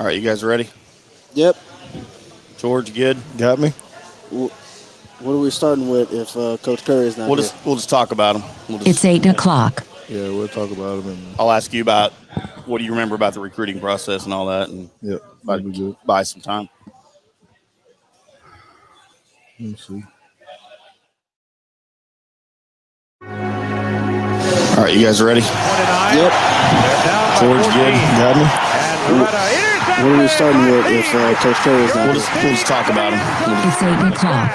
All right, you guys ready? Yep. George, good? Got me? What are we starting with if Coach Curry is not We'll here? just talk about him. It's 8 o'clock. Yeah, we'll talk about him. And I'll ask you about what do you remember about the recruiting process and all that, and yeah, that'll be good. buy some time. Let me see. All right, you guys ready? 29. Yep. George, good? Got me? What are we starting with if Coach Curry is not We'll here? just talk about him. It's 8 o'clock.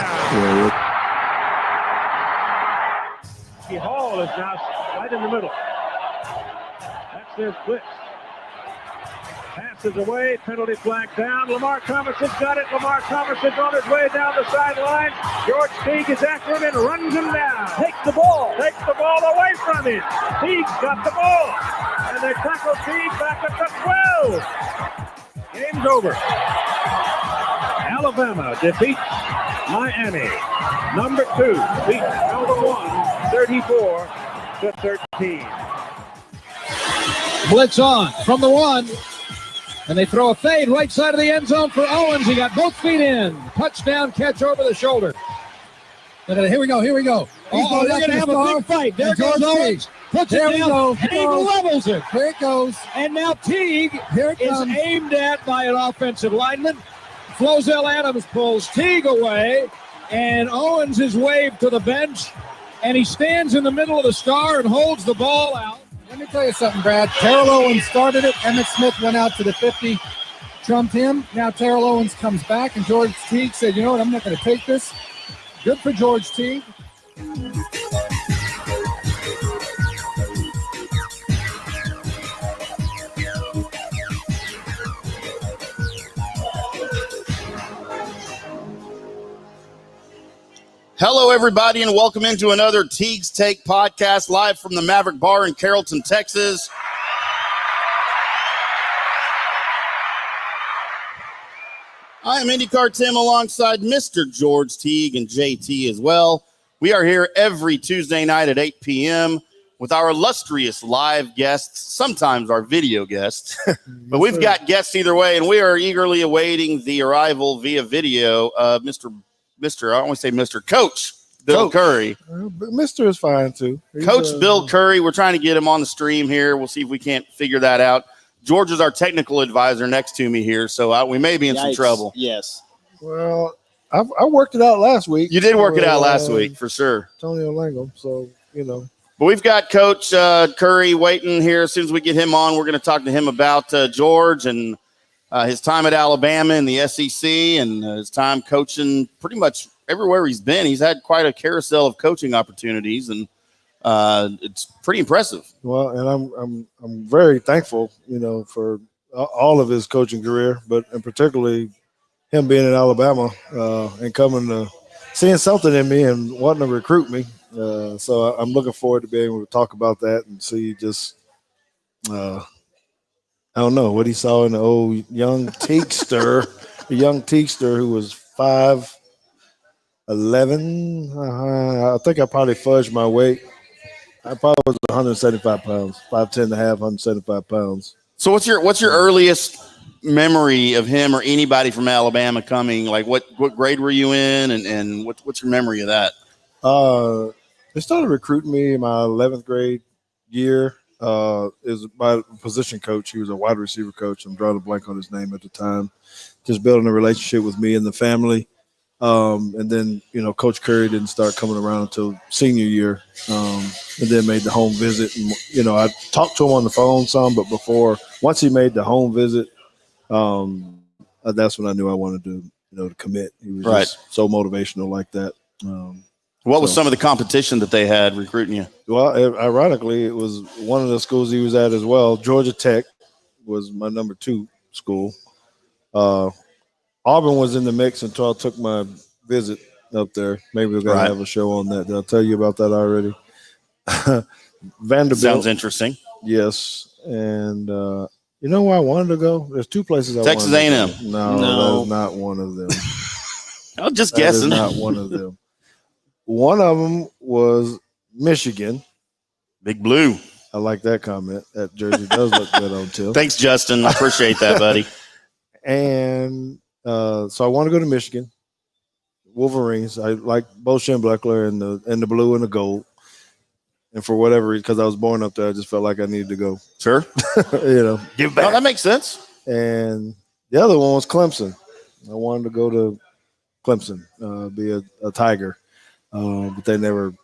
Yeah, Hall is now right in the middle. That's their blitz. Passes away, penalty flag down. Lamar Thomason's got it. Lamar Thomason's on his way down the sideline. George Teague is after him and runs him down. Takes the ball away from him. Teague's got the ball. And they tackle Teague back at the 12. Game's over. Alabama defeats Miami. Number 2 beats number 1, 34-13. Blitz on from the 1. And they throw a fade right side of the end zone for Owens. He got both feet in. Touchdown catch over the shoulder. Look at it. Here we go. They're going to have a big fight. There goes Owens. Puts it down. Teague levels it. Here it goes. And now Teague is aimed at by an offensive lineman. Flozell Adams pulls Teague away. And Owens is waved to the bench. And he stands in the middle of the star and holds the ball out. Let me tell you something, Brad. Terrell Owens started it. Emmett Smith went out to the 50, trumped him. Now Terrell Owens comes back, and George Teague said, you know what, I'm not going to take this. Good for George Teague. Hello, everybody, and welcome into another Teague's Take podcast live from the Maverick Bar in Carrollton, Texas. I am IndyCar Tim alongside Mr. George Teague and JT as well. We are here every Tuesday night at 8 p.m. with our illustrious live guests, sometimes our video guests. But we've got guests either way, and we are eagerly awaiting the arrival via video of Mr. I want to say Mr. Coach Bill Curry. Mr. is fine, too. Coach Bill Curry, we're trying to get him on the stream here. We'll see if we can't figure that out. George is our technical advisor next to me here, so we may be in some trouble. Yes. Well, I worked it out last week. You did work it out last week, for sure. Antonio Langham, so, you know. But we've got Coach Curry waiting here. As soon as we get him on, we're going to talk to him about George and his time at Alabama in the SEC and his time coaching pretty much everywhere he's been. He's had quite a carousel of coaching opportunities, and it's pretty impressive. Well, and I'm very thankful, you know, for all of his coaching career, and particularly him being in Alabama and coming to seeing something in me and wanting to recruit me. So I'm looking forward to being able to talk about that and see just I don't know what he saw in the old young Teakster, who was 5'11". I think I probably fudged my weight. I probably was 175 pounds, 5'10 and a half, 175 pounds. So what's your earliest memory of him or anybody from Alabama coming? Like what grade were you in, and what's your memory of that? They started recruiting me in my 11th grade year. Is my position coach. He was a wide receiver coach. I'm drawing a blank on his name at the time. Just building a relationship with me and the family. And then, you know, Coach Curry didn't start coming around until senior year. And then made the home visit. And, you know, I talked to him on the phone some, but once he made the home visit, that's when I knew I wanted to, to commit. He was just so motivational like that. What was some of the competition that they had recruiting you? Well, ironically, it was one of the schools he was at as well. Georgia Tech was my number 2 school. Auburn was in the mix until I took my visit up there. Maybe we're going to have a show on that. Did I tell you about that already? Vanderbilt. Sounds interesting. Yes. And you know where I wanted to go? There's 2 places I Texas wanted A&M. to go. No, that is not one of them. I'm just guessing. That is not one of them. One of them was Michigan. Big Blue. I like that comment. That jersey does look good on Tim. Thanks, Justin. I appreciate that, buddy. And so I want to go to Michigan Wolverines. I like Bo Schembechler and the blue and the gold. And for whatever reason, because I was born up there, I just felt like I needed to go. Sure. Give back. No, that makes sense. And the other one was Clemson. I wanted to go to Clemson, be a Tiger, but they never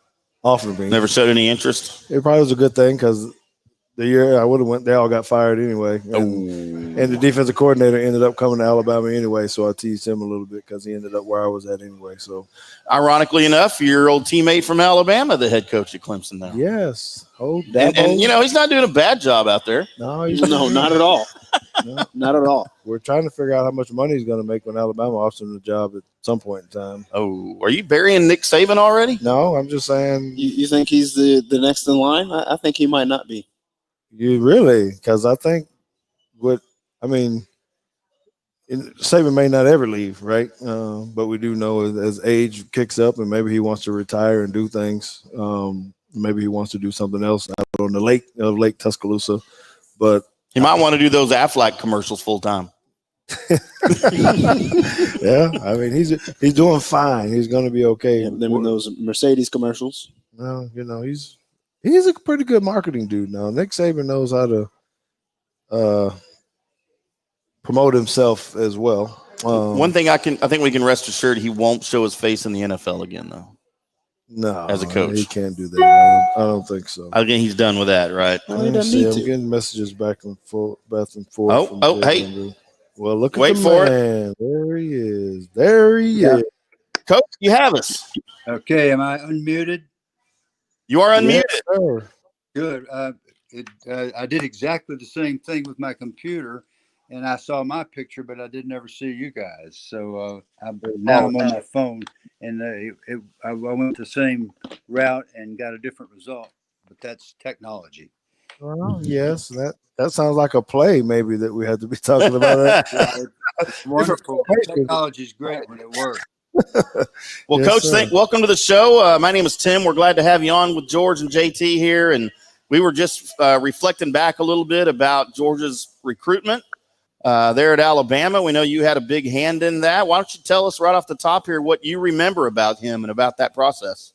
offered me. Never showed any interest. It probably was a good thing because the year I would have went, they all got fired anyway. And the defensive coordinator ended up coming to Alabama anyway, so I teased him a little bit because he ended up where I was at anyway. So, ironically enough, your old teammate from Alabama, the head coach at Clemson now. yes. Oh, And he's not doing a bad job out there. no, No, not at all. No. Not at all. We're trying to figure out how much money he's going to make when Alabama offers him the job at some point in time. Oh, are you burying Nick Saban already? No, I'm just saying. You think he's the next in line? I think he might not be. You really? Because I think Saban may not ever leave, right? But we do know as age kicks up and maybe he wants to retire and do things. Maybe he wants to do something else out on the lake of Lake Tuscaloosa. But He might want to do those Aflac commercials full time. yeah, I mean he's doing fine. He's going to be okay. And then with those Mercedes commercials. Well, he's a pretty good marketing dude now. Nick Saban knows how to promote himself as well. One thing I think we can rest assured he won't show his face in the NFL again, though. No, as a coach. he can't do that. I don't think so. I think he's done with that, right? He doesn't need I'm to. getting messages back and forth. Oh, hey. Well, look at Wait the for man. There he is. There he is. Coach, you have us. Okay, am I unmuted? You are unmuted. Yes, sir. Good. I did exactly the same thing with my computer, and I saw my picture, but I didn't ever see you guys. So now I'm on my phone, and I went the same route and got a different result. But that's technology. Well, yes, that sounds like a play maybe that we had to be talking about. It's wonderful. Technology is great when it works. Well, Yes, Coach, sir. welcome to the show. My name is Tim. We're glad to have you on with George and JT here. And we were just reflecting back a little bit about George's recruitment there at Alabama. We know you had a big hand in that. Why don't you tell us right off the top here what you remember about him and about that process?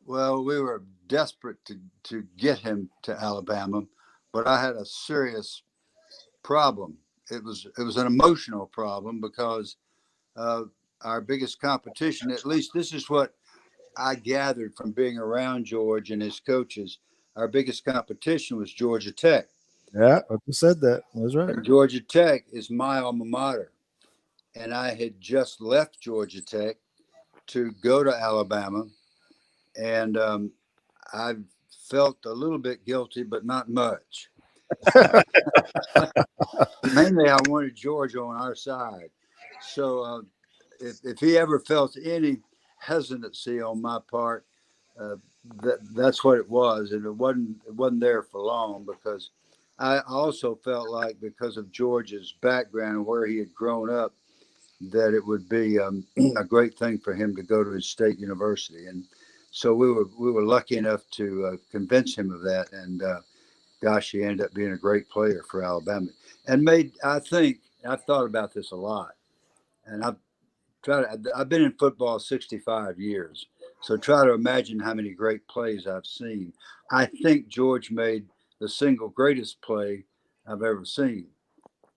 Well, we were desperate to get him to Alabama, but I had a serious problem. It was an emotional problem because our biggest competition, at least this is what I gathered from being around George and his coaches, our biggest competition was Georgia Tech. Yeah, I just said that. That's right. And Georgia Tech is my alma mater. And I had just left Georgia Tech to go to Alabama. And I felt a little bit guilty, but not much. Mainly, I wanted George on our side. So if he ever felt any hesitancy on my part, that's what it was. And it wasn't there for long, because I also felt like, because of George's background and where he had grown up, that it would be a great thing for him to go to his state university. And so we were lucky enough to convince him of that. And gosh, he ended up being a great player for Alabama, and I've thought about this a lot, and I've been in football 65 years. So try to imagine how many great plays I've seen. I think George made the single greatest play I've ever seen.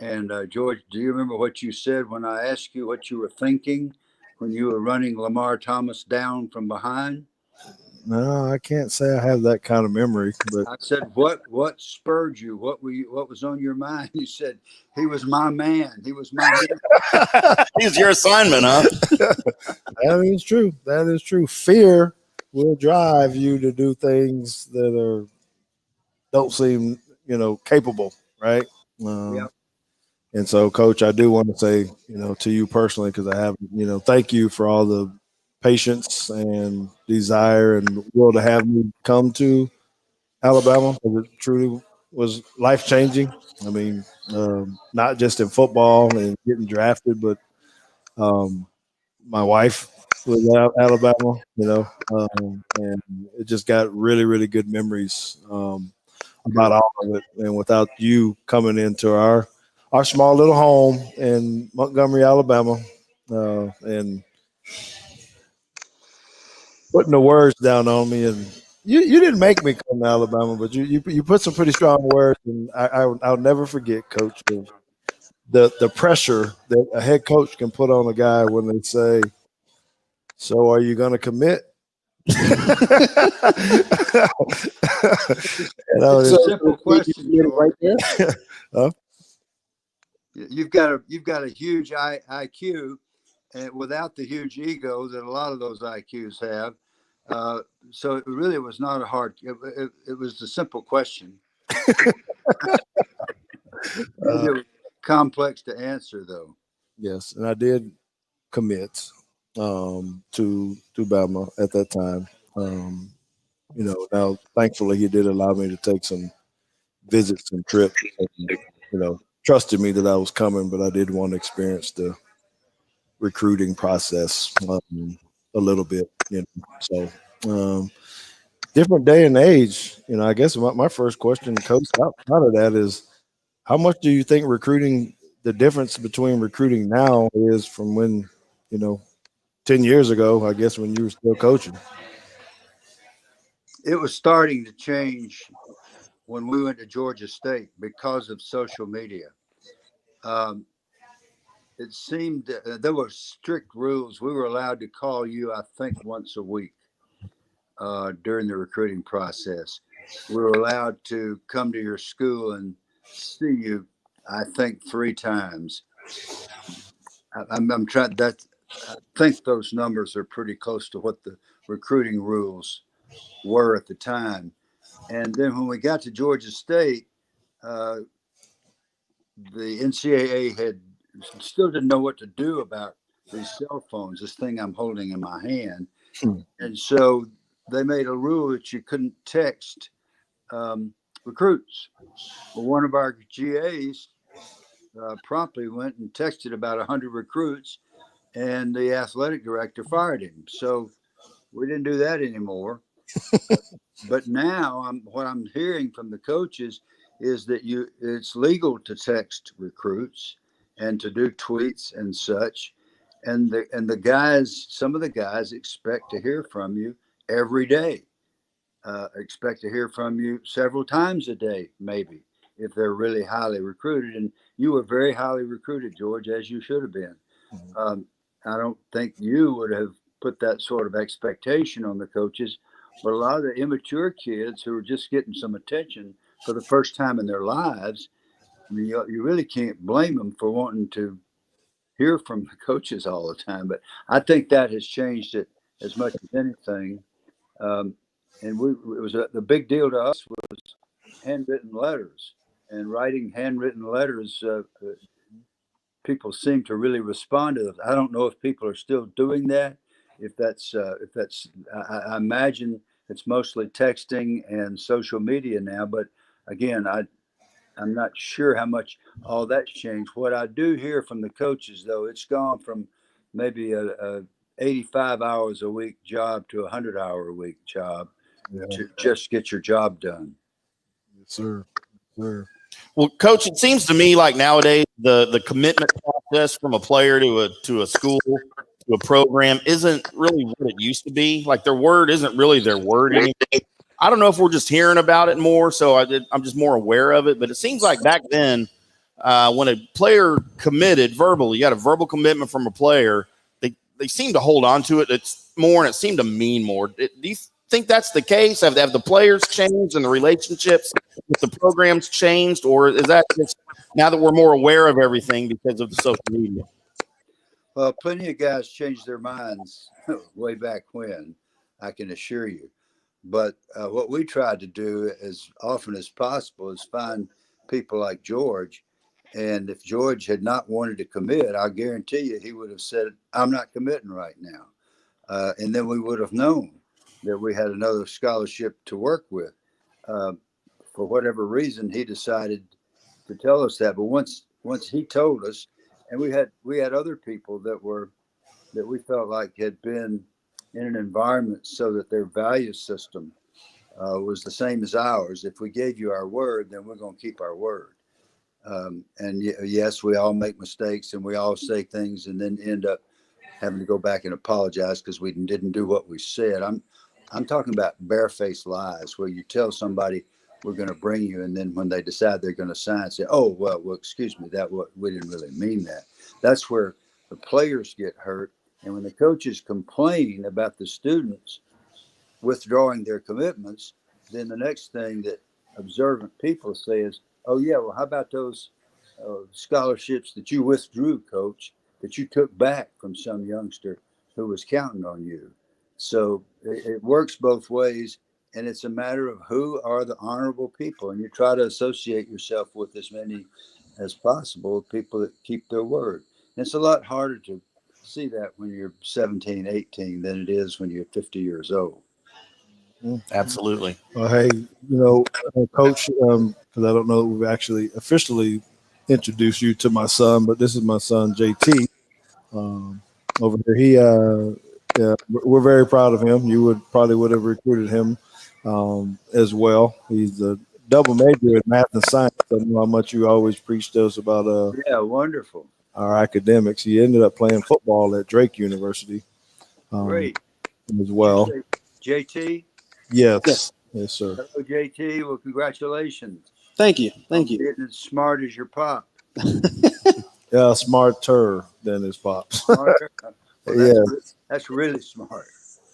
And George, do you remember what you said when I asked you what you were thinking when you were running Lamar Thomas down from behind? No, I can't say I have that kind of memory. But I said, what spurred you? What was on your mind? You said, he was my man. He was my man. He's your assignment, huh? that is true. That is true. Fear will drive you to do things that don't seem, capable, right? Yeah. And so, Coach, I do want to say, to you personally, because I have, thank you for all the patience and desire and will to have me come to Alabama. It truly was life-changing. I mean, not just in football and getting drafted, but my wife was at Alabama, and it just got really, really good memories about all of it. And without you coming into our our small little home in Montgomery, Alabama, and putting the words down on me. And you didn't make me come to Alabama, but you put some pretty strong words, and I'll never forget, Coach, the pressure that a head coach can put on a guy when they say, "So are you going to commit?" It's a simple question, George. right there. Huh? You've got a huge IQ, and without the huge ego that a lot of those IQs have. So it really was not a hard. It was a simple question. Maybe it was complex to answer, though. Yes, and I did commit to Bama at that time. Now thankfully he did allow me to take some visits and trips. And, trusted me that I was coming, but I did want to experience the recruiting process a little bit. So different day and age. I guess my first question, Coach, out of that is, how much do you think the difference between recruiting now is from when, 10 years ago, I guess, when you were still coaching? It was starting to change when we went to Georgia State because of social media. It seemed there were strict rules. We were allowed to call you, I think, once a week during the recruiting process. We were allowed to come to your school and see you, I think, 3 times. I'm trying that. I think those numbers are pretty close to what the recruiting rules were at the time. And then when we got to Georgia State, the NCAA still didn't know what to do about these cell phones, this thing I'm holding in my hand. And so they made a rule that you couldn't text recruits. Well, one of our GAs promptly went and texted about 100 recruits, and the athletic director fired him. So we didn't do that anymore. But now what I'm hearing from the coaches is that it's legal to text recruits and to do tweets and such. And the guys, some of the guys expect to hear from you every day, expect to hear from you several times a day, maybe, if they're really highly recruited. And you were very highly recruited, George, as you should have been. I don't think you would have put that sort of expectation on the coaches, but a lot of the immature kids who are just getting some attention for the first time in their lives, I mean, you really can't blame them for wanting to hear from the coaches all the time. But I think that has changed it as much as anything. And the big deal to us was handwritten letters, and writing handwritten letters. People seem to really respond to them. I don't know if people are still doing that. I imagine it's mostly texting and social media now. But again, I'm not sure how much all that's changed. What I do hear from the coaches, though, it's gone from maybe a 85 hours a week job to a 100-hour a week job to just get your job done. Yes, sir. Yes, sir. Well, Coach, it seems to me like nowadays the commitment process from a player to a school, to a program, isn't really what it used to be. Like, their word isn't really their word anymore. I don't know if we're just hearing about it more, so I'm just more aware of it. But it seems like back then, when a player committed verbally, you got a verbal commitment from a player, they seem to hold on to it. It's more, and it seemed to mean more. Do you think that's the case? Have the players changed and the relationships with the programs changed, or is that just now that we're more aware of everything because of the social media? Well, plenty of guys changed their minds way back when, I can assure you. But what we tried to do as often as possible is find people like George. And if George had not wanted to commit, I guarantee you he would have said, I'm not committing right now. And then we would have known that we had another scholarship to work with. For whatever reason, he decided to tell us that. But once he told us, and we had other people that we felt like had been in an environment so that their value system was the same as ours. If we gave you our word, then we're going to keep our word. Yes, we all make mistakes and we all say things and then end up having to go back and apologize because we didn't do what we said. I'm talking about barefaced lies where you tell somebody we're going to bring you, and then when they decide they're going to sign, say, "Oh, well, excuse me, we didn't really mean that." That's where the players get hurt, and when the coaches complain about the students withdrawing their commitments, then the next thing that observant people say is, "Oh yeah, well, how about those scholarships that you withdrew, coach, that you took back from some youngster who was counting on you?" So it works both ways, and it's a matter of who are the honorable people, and you try to associate yourself with as many as possible people that keep their word. And it's a lot harder to see that when you're 17, 18 than it is when you're 50 years old. Absolutely. Well, hey, Coach, because I don't know if we've actually officially introduced you to my son, but this is my son, JT. Over here, we're very proud of him. You probably would have recruited him as well. He's a double major in math and science. I don't know how much you always preach to us about Wonderful. our academics. He ended up playing football at Drake University Great. as well. JT? Yes, sir. Hello, JT. Well, congratulations. Thank you. Thank you. Getting as smart as your pop. Yeah, smarter than his pops. Smarter? Well, Yeah. That's really smart.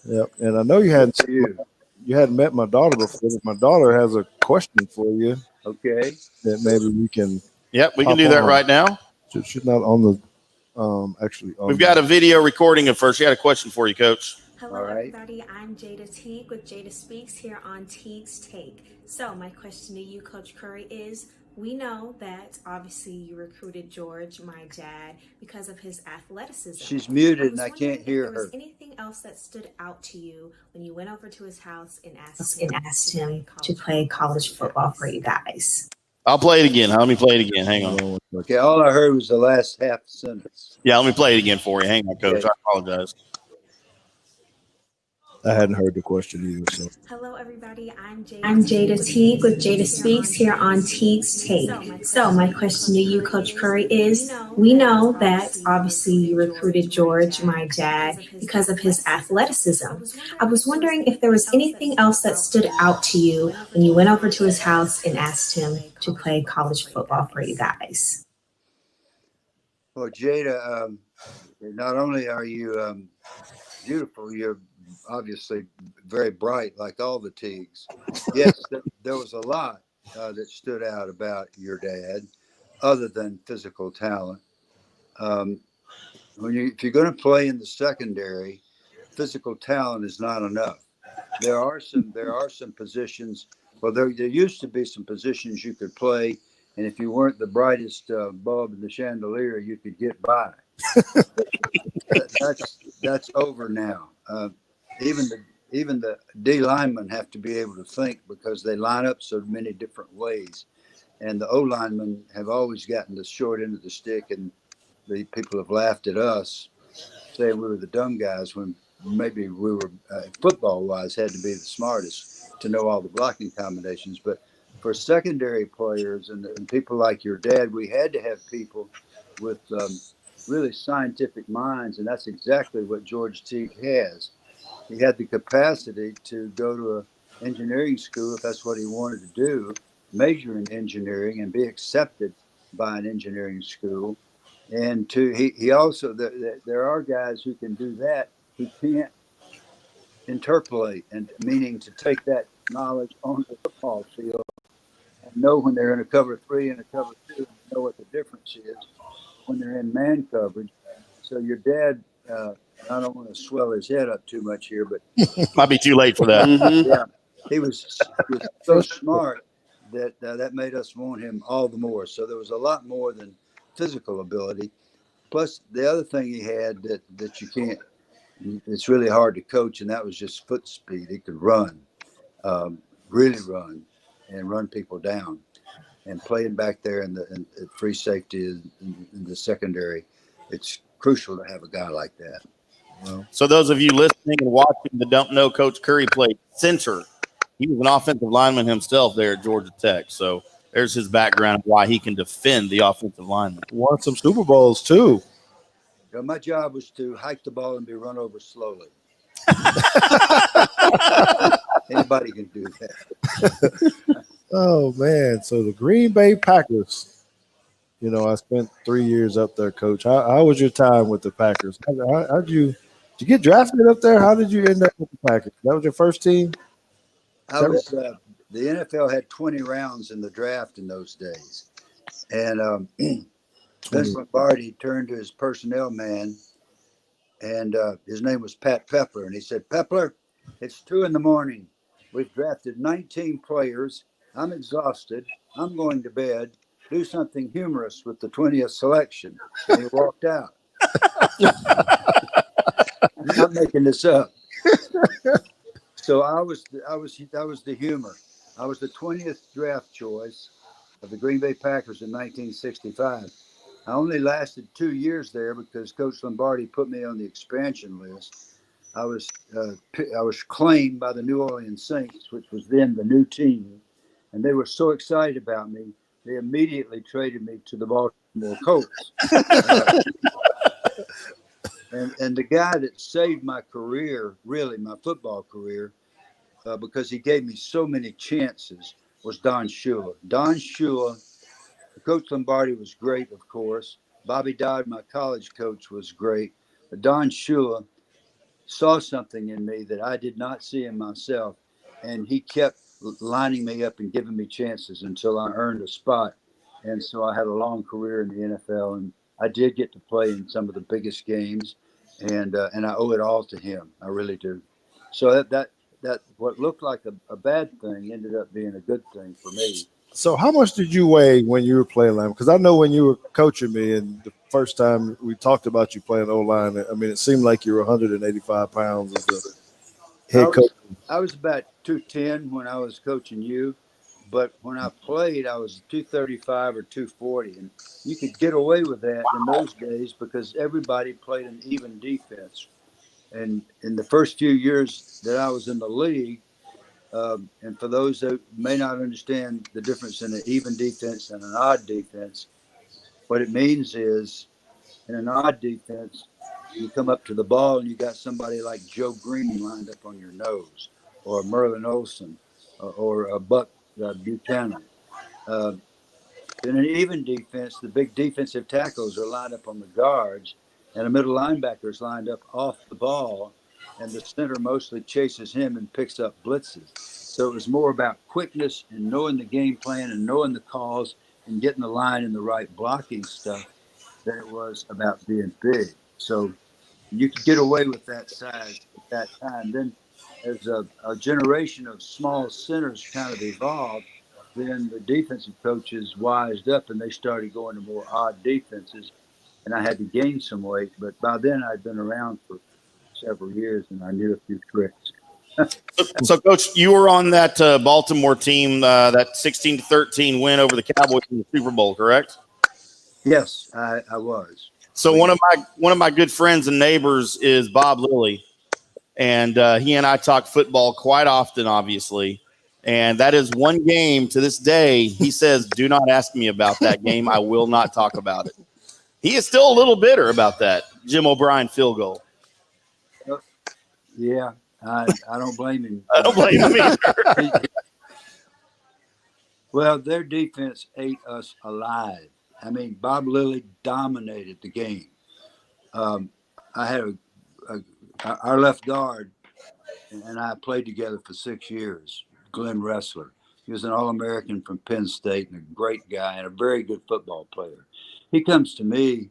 Yep. And I know you hadn't met my daughter before, but my daughter has a question for you Okay. that maybe we can. Yep, we can Hop do that on. right now. She's not on the actually. We've got a video recording of her. She had a question for you, Coach. Hello, All right. everybody. I'm Jada Teague with Jada Speaks here on Teague's Take. So my question to you, Coach Curry, is we know that obviously you recruited George, my dad, because of his athleticism. She's muted was and I wondering can't if hear there was her. anything else that stood out to you when you went over to his house and asked him to play college football for you guys? I'll play it again. Let me play it again. Hang on. Okay, all I heard was the last half sentence. Yeah, let me play it again for you. Hang on, Coach. Okay. I apologize. I hadn't heard the question either. So Hello, everybody. I'm Jada Teague with Jada Speaks here on Teague's Take. So my question to you, Coach Curry, is we know that obviously you recruited George, my dad, because of his athleticism. I was wondering if there was anything else that stood out to you when you went over to his house and asked him to play college football for you guys. Well, Jada, not only are you beautiful, you're obviously very bright, like all the Teagues. Yes, there was a lot that stood out about your dad, other than physical talent. If you're going to play in the secondary, physical talent is not enough. There are some positions. Well, there used to be some positions you could play, and if you weren't the brightest bulb in the chandelier, you could get by. That's over now. Even the D linemen have to be able to think because they line up so many different ways, and the O linemen have always gotten the short end of the stick, and the people have laughed at us, saying we were the dumb guys when maybe we were football wise had to be the smartest to know all the blocking combinations. But for secondary players and people like your dad, we had to have people with really scientific minds, and that's exactly what George Teague has. He had the capacity to go to an engineering school if that's what he wanted to do, major in engineering and be accepted by an engineering school. And he also, there are guys who can do that, who can't interpolate, and meaning to take that knowledge on the football field and know when they're in a cover 3 and a cover 2, and know what the difference is when they're in man coverage. So your dad, I don't want to swell his head up too much here, but Might be too late for that. yeah, he was so smart that made us want him all the more. So there was a lot more than physical ability. Plus, the other thing he had that you can't, it's really hard to coach, and that was just foot speed. He could run, really run, and run people down. And playing back there in free safety in the secondary, it's crucial to have a guy like that. So those of you listening and watching that don't know, Coach Curry played center. He was an offensive lineman himself there at Georgia Tech. So there's his background of why he can defend the offensive lineman. Won some Super Bowls too. My job was to hike the ball and be run over slowly. Anybody can do that. Oh man! So the Green Bay Packers. You know, I spent 3 years up there, Coach. How was your time with the Packers? Did you get drafted up there? How did you end up with the Packers? That was your first team? The NFL had 20 rounds in the draft in those days. And Vince Lombardi turned to his personnel man, and his name was Pat Pepler. And he said, Pepler, it's 2 a.m. We've drafted 19 players. I'm exhausted. I'm going to bed. Do something humorous with the 20th selection. And he walked out. I'm not making this up. So I was the humor. I was the 20th draft choice of the Green Bay Packers in 1965. I only lasted 2 years there because Coach Lombardi put me on the expansion list. I was claimed by the New Orleans Saints, which was then the new team, and they were so excited about me, they immediately traded me to the Baltimore Colts. And the guy that saved my career, really my football career, because he gave me so many chances, was Don Shula. Don Shula, Coach Lombardi was great, of course. Bobby Dodd, my college coach, was great. But Don Shula saw something in me that I did not see in myself, and he kept lining me up and giving me chances until I earned a spot. And so I had a long career in the NFL, and I did get to play in some of the biggest games, and I owe it all to him. I really do. So that what looked like a bad thing ended up being a good thing for me. So how much did you weigh when you were playing line? Because I know when you were coaching me, and the first time we talked about you playing O-line, I mean, it seemed like you were 185 pounds as the head coach. I was about 210 when I was coaching you, but when I played, I was 235 or 240, and you could get away with that in those days because everybody played an even defense. And in the first few years that I was in the league, and for those that may not understand the difference in an even defense and an odd defense, what it means is in an odd defense, you come up to the ball and you got somebody like Joe Green lined up on your nose, or Merlin Olsen, or Buck Buchanan. In an even defense, the big defensive tackles are lined up on the guards, and the middle linebacker is lined up off the ball, and the center mostly chases him and picks up blitzes. So it was more about quickness and knowing the game plan and knowing the calls and getting the line and the right blocking stuff than it was about being big. So you could get away with that size at that time. Then as a generation of small centers kind of evolved, then the defensive coaches wised up and they started going to more odd defenses, and I had to gain some weight. But by then I'd been around for several years and I knew a few tricks. So, Coach, you were on that Baltimore team, that 16-13 win over the Cowboys in the Super Bowl, correct? Yes, I was. So one of my good friends and neighbors is Bob Lilly, and he and I talk football quite often, obviously. And that is one game to this day. He says, "Do not ask me about that game. I will not talk about it." He is still a little bitter about that Jim O'Brien field goal. Yeah, I don't blame him. I don't blame him either. Well, their defense ate us alive. I mean, Bob Lilly dominated the game. I had our left guard, and I played together for 6 years, Glenn Ressler. He was an All-American from Penn State and a great guy and a very good football player. He comes to me,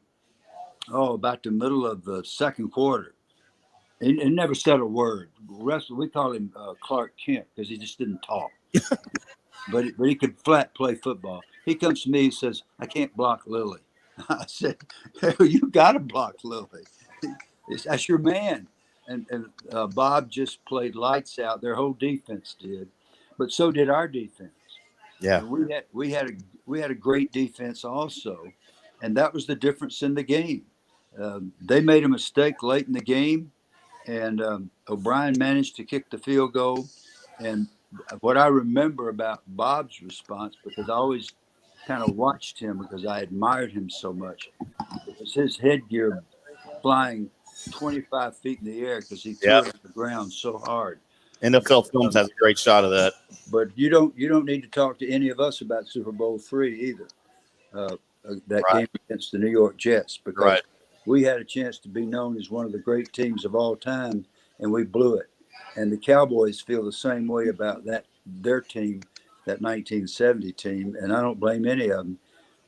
about the middle of the second quarter. He never said a word. Ressler, we call him Clark Kent because he just didn't talk. But he could flat play football. He comes to me and says, "I can't block Lilly." I said, "You got to block Lilly. That's your man." And Bob just played lights out. Their whole defense did, but so did our defense. Yeah, and we had a great defense also, and that was the difference in the game. They made a mistake late in the game, and O'Brien managed to kick the field goal, and what I remember about Bob's response, because I always kind of watched him because I admired him so much, it was his headgear flying 25 feet in the air because he threw it to the ground so hard. NFL Films has a great shot of that. But you don't need to talk to any of us about Super Bowl III either. That game against the New York Jets, because we had a chance to be known as one of the great teams of all time, and we blew it. And the Cowboys feel the same way about their team, that 1970 team, and I don't blame any of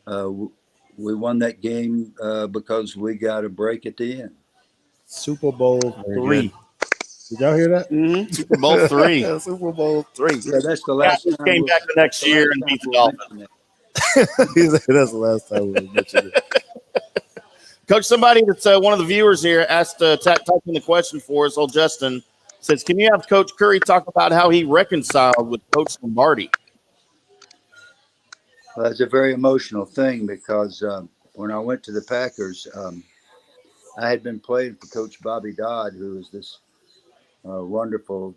them. We won that game because we got a break at the end. Super Bowl III. Did y'all hear that? Mm-hmm. Super Bowl III. Super Bowl III. Yeah, that's the last time. Came back the next year and beat the Dolphins. That's the last time we mentioned it. Coach, somebody that's one of the viewers here asked typing the question for us. Old Justin says, can you have Coach Curry talk about how he reconciled with Coach Lombardi? Well, that's a very emotional thing because when I went to the Packers, I had been playing for Coach Bobby Dodd, who is this wonderful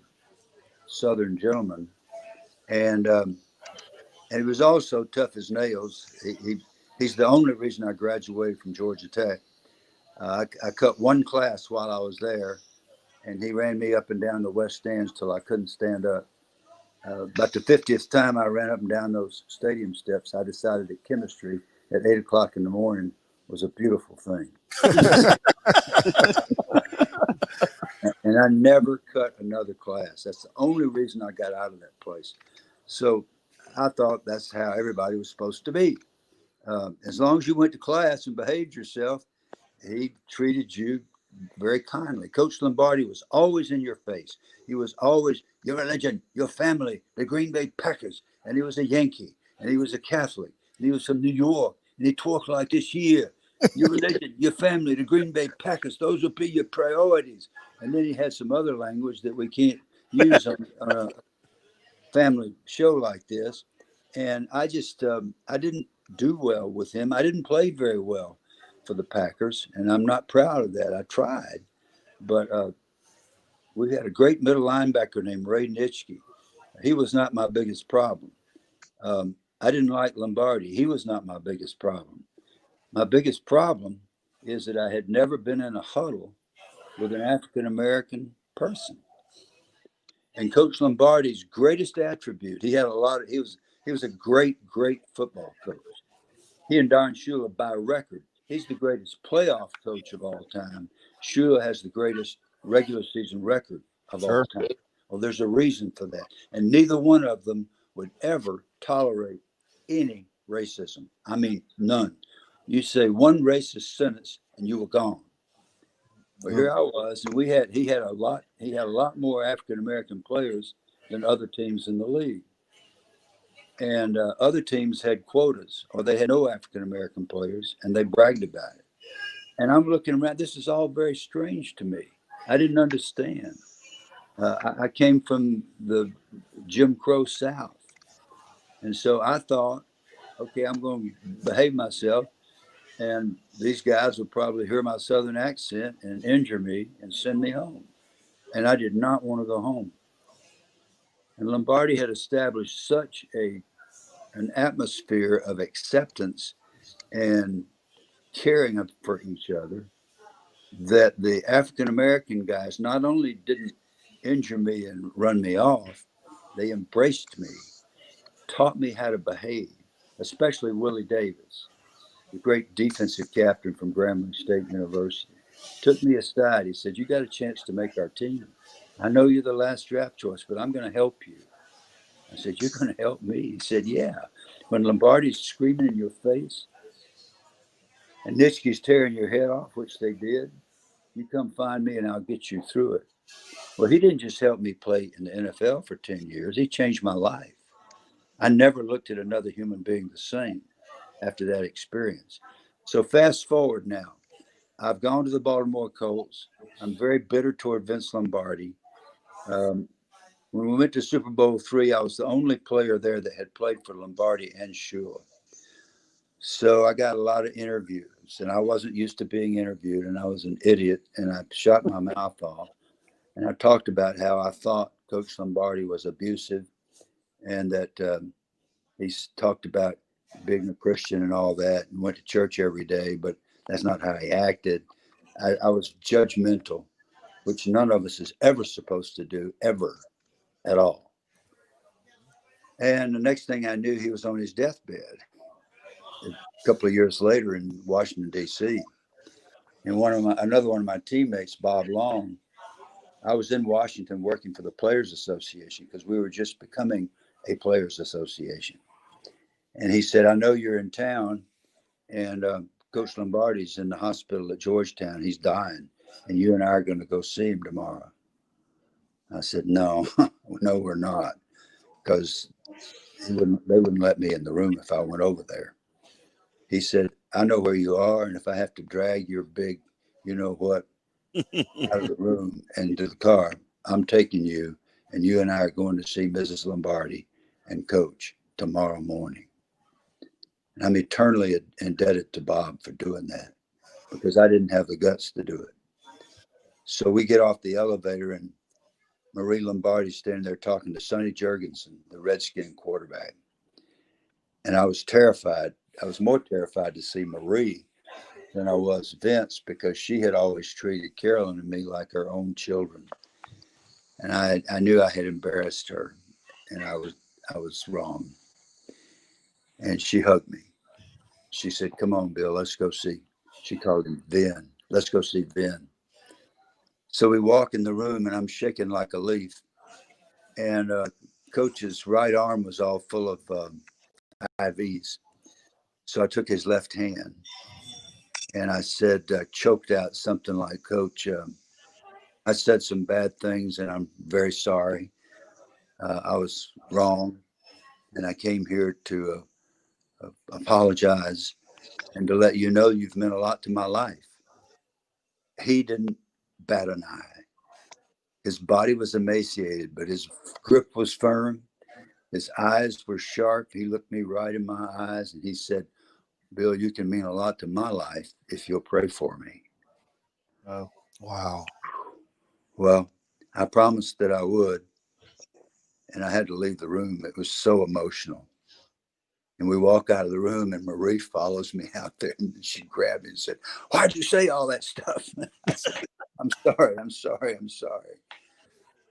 Southern gentleman. And he was also tough as nails. He's the only reason I graduated from Georgia Tech. I cut one class while I was there, and he ran me up and down the west stands till I couldn't stand up. About the 50th time I ran up and down those stadium steps, I decided that chemistry at 8 o'clock in the morning was a beautiful thing. And I never cut another class. That's the only reason I got out of that place. So I thought that's how everybody was supposed to be. As long as you went to class and behaved yourself, he treated you very kindly. Coach Lombardi was always in your face. He was always, your religion, your family, the Green Bay Packers. And he was a Yankee, and he was a Catholic, and he was from New York, and he talked like this here. Your religion, your family, the Green Bay Packers, those will be your priorities. And then he had some other language that we can't use on a family show like this. And I just, I didn't do well with him. I didn't play very well for the Packers, and I'm not proud of that. I tried, but we had a great middle linebacker named Ray Nitschke. He was not my biggest problem. I didn't like Lombardi. He was not my biggest problem. My biggest problem is that I had never been in a huddle with an African-American person. And Coach Lombardi's greatest attribute, he was a great football coach. He and Don Shula, by record, he's the greatest playoff coach of all time. Shula has the greatest regular season record of all time. Well, there's a reason for that. And neither one of them would ever tolerate any racism. I mean, none. You say one racist sentence and you were gone. Well, here I was, and he had a lot more African-American players than other teams in the league. And other teams had quotas, or they had no African-American players, and they bragged about it. And I'm looking around, this is all very strange to me. I didn't understand. I came from the Jim Crow South. And so I thought, okay, I'm going to behave myself, and these guys will probably hear my Southern accent and injure me and send me home. And I did not want to go home. And Lombardi had established such an atmosphere of acceptance and caring for each other that the African-American guys not only didn't injure me and run me off, they embraced me, taught me how to behave, especially Willie Davis, the great defensive captain from Grambling State University. Took me aside. He said, you got a chance to make our team. I know you're the last draft choice, but I'm going to help you. I said, you're going to help me? He said, yeah. When Lombardi's screaming in your face and Nitschke's tearing your head off, which they did, you come find me and I'll get you through it. Well, he didn't just help me play in the NFL for 10 years. He changed my life. I never looked at another human being the same after that experience. So fast forward now. I've gone to the Baltimore Colts. I'm very bitter toward Vince Lombardi. When we went to Super Bowl III, I was the only player there that had played for Lombardi and Shula. So I got a lot of interviews, and I wasn't used to being interviewed, and I was an idiot, and I shut my mouth off. And I talked about how I thought Coach Lombardi was abusive and that he's talked about being a Christian and all that, and went to church every day, but that's not how he acted. I was judgmental, which none of us is ever supposed to do, ever, at all. And the next thing I knew, he was on his deathbed a couple of years later in Washington, D.C. And another one of my teammates, Bob Long, I was in Washington working for the Players Association because we were just becoming a Players Association. And he said, I know you're in town, and Coach Lombardi's in the hospital at Georgetown. He's dying, and you and I are going to go see him tomorrow. I said, no, no, we're not, because they wouldn't let me in the room if I went over there. He said, I know where you are, and if I have to drag your big, you know what, out of the room and to the car, I'm taking you, and you and I are going to see Mrs. Lombardi and Coach tomorrow morning. And I'm eternally indebted to Bob for doing that, because I didn't have the guts to do it. So we get off the elevator, and Marie Lombardi's standing there talking to Sonny Jurgensen, the Redskin quarterback. And I was terrified. I was more terrified to see Marie than I was Vince, because she had always treated Carolyn and me like her own children. And I knew I had embarrassed her, and I was wrong. And she hugged me. She said, come on, Bill, let's go see. She called him Vin. Let's go see Vin. So we walk in the room, and I'm shaking like a leaf. And Coach's right arm was all full of IVs. So I took his left hand, and I said, choked out something like, Coach, I said some bad things, and I'm very sorry. I was wrong, and I came here to apologize and to let you know you've meant a lot to my life. He didn't bat an eye. His body was emaciated, but his grip was firm. His eyes were sharp. He looked me right in my eyes, and he said, Bill, you can mean a lot to my life if you'll pray for me. Oh, wow. Well, I promised that I would, and I had to leave the room. It was so emotional. And we walk out of the room, and Marie follows me out there, and she grabbed me and said, why'd you say all that stuff? I said, I'm sorry.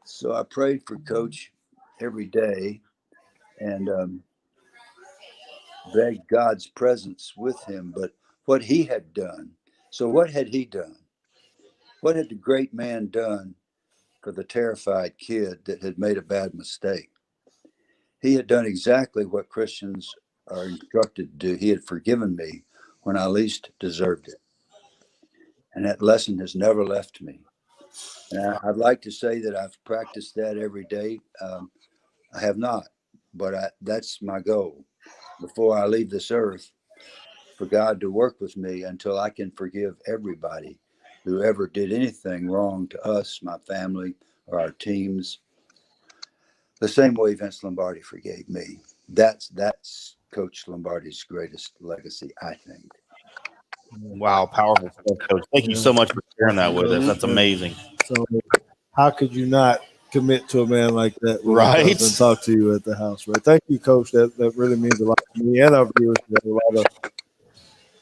So I prayed for Coach every day, and begged God's presence with him. But what he had done, so what had he done? What had the great man done for the terrified kid that had made a bad mistake? He had done exactly what Christians are instructed to do. He had forgiven me when I least deserved it. And that lesson has never left me. And I'd like to say that I've practiced that every day. I have not, but that's my goal. Before I leave this earth, for God to work with me until I can forgive everybody who ever did anything wrong to us, my family, or our teams, the same way Vince Lombardi forgave me. That's Coach Lombardi's greatest legacy, I think. Wow, powerful stuff, Coach. Thank you so much for sharing that with us. That's amazing. So how could you not commit to a man like that? Right. And talk to you at the house, right? Thank you, Coach. That really means a lot to me and our viewers. We have a lot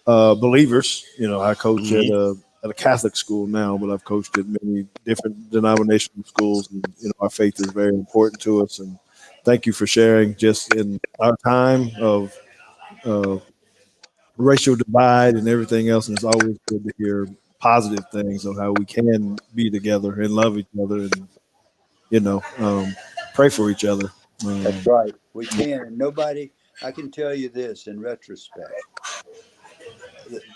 of believers. You know, I coach at a Catholic school now, but I've coached at many different denominational schools, and you know, our faith is very important to us. And thank you for sharing just in our time of racial divide and everything else. And it's always good to hear positive things of how we can be together and love each other and, you know, pray for each other. That's right. We can. And nobody, I can tell you this in retrospect.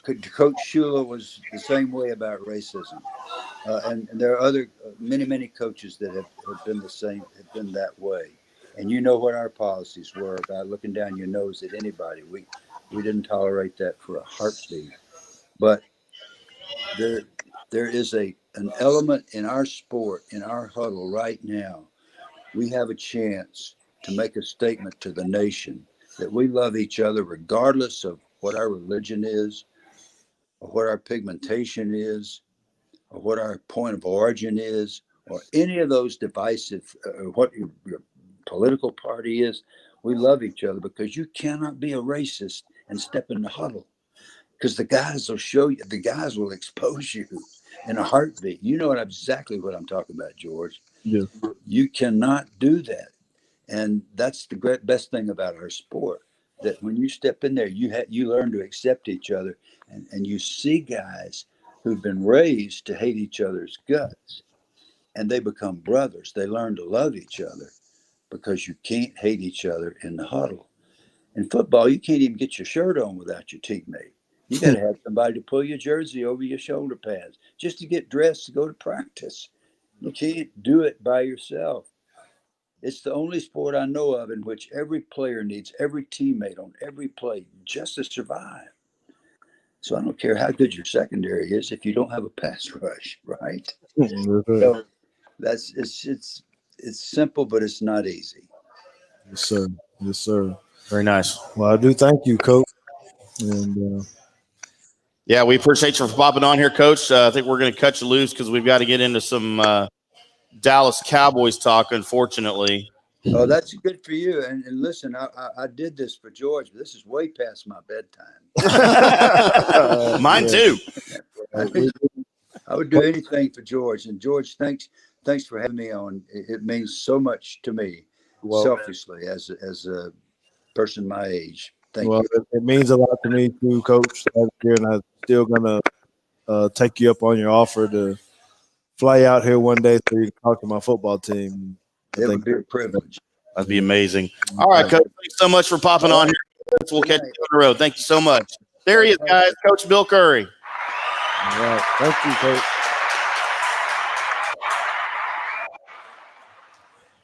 Coach Shula was the same way about racism. And there are other, many coaches that have been the same, have been that way. And you know what our policies were about looking down your nose at anybody. We didn't tolerate that for a heartbeat. But there is an element in our sport, in our huddle right now. We have a chance to make a statement to the nation that we love each other regardless of what our religion is, or what our pigmentation is, or what our point of origin is, or any of those divisive, or what your political party is. We love each other because you cannot be a racist and step in the huddle, because the guys will show you, the guys will expose you in a heartbeat. You know exactly what I'm talking about, George. Yeah. You cannot do that. And that's the best thing about our sport, that when you step in there, you learn to accept each other, and you see guys who've been raised to hate each other's guts, and they become brothers. They learn to love each other because you can't hate each other in the huddle. In football, you can't even get your shirt on without your teammate. You got to have somebody to pull your jersey over your shoulder pads just to get dressed to go to practice. You can't do it by yourself. It's the only sport I know of in which every player needs every teammate on every play just to survive. So I don't care how good your secondary is if you don't have a pass rush, right? So it's simple, but it's not easy. Yes, sir. Yes, sir. Very nice. Well, I do thank you, Coach. And yeah, we appreciate you for popping on here, Coach. I think we're going to cut you loose because we've got to get into some Dallas Cowboys talk, unfortunately. Oh, that's good for you. And listen, I did this for George, but this is way past my bedtime. Mine too. I would do anything for George. And George, thanks for having me on. It means so much to me, selfishly, as a person my age. Thank you. It means a lot to me too, Coach. And I'm still gonna take you up on your offer to fly out here one day so you can talk to my football team. It would be a privilege. That'd be amazing. All right, Coach. Thanks so much for popping on here. We'll catch you on the road. Thank you so much. There he is, guys. Coach Bill Curry. All right. Thank you, Coach.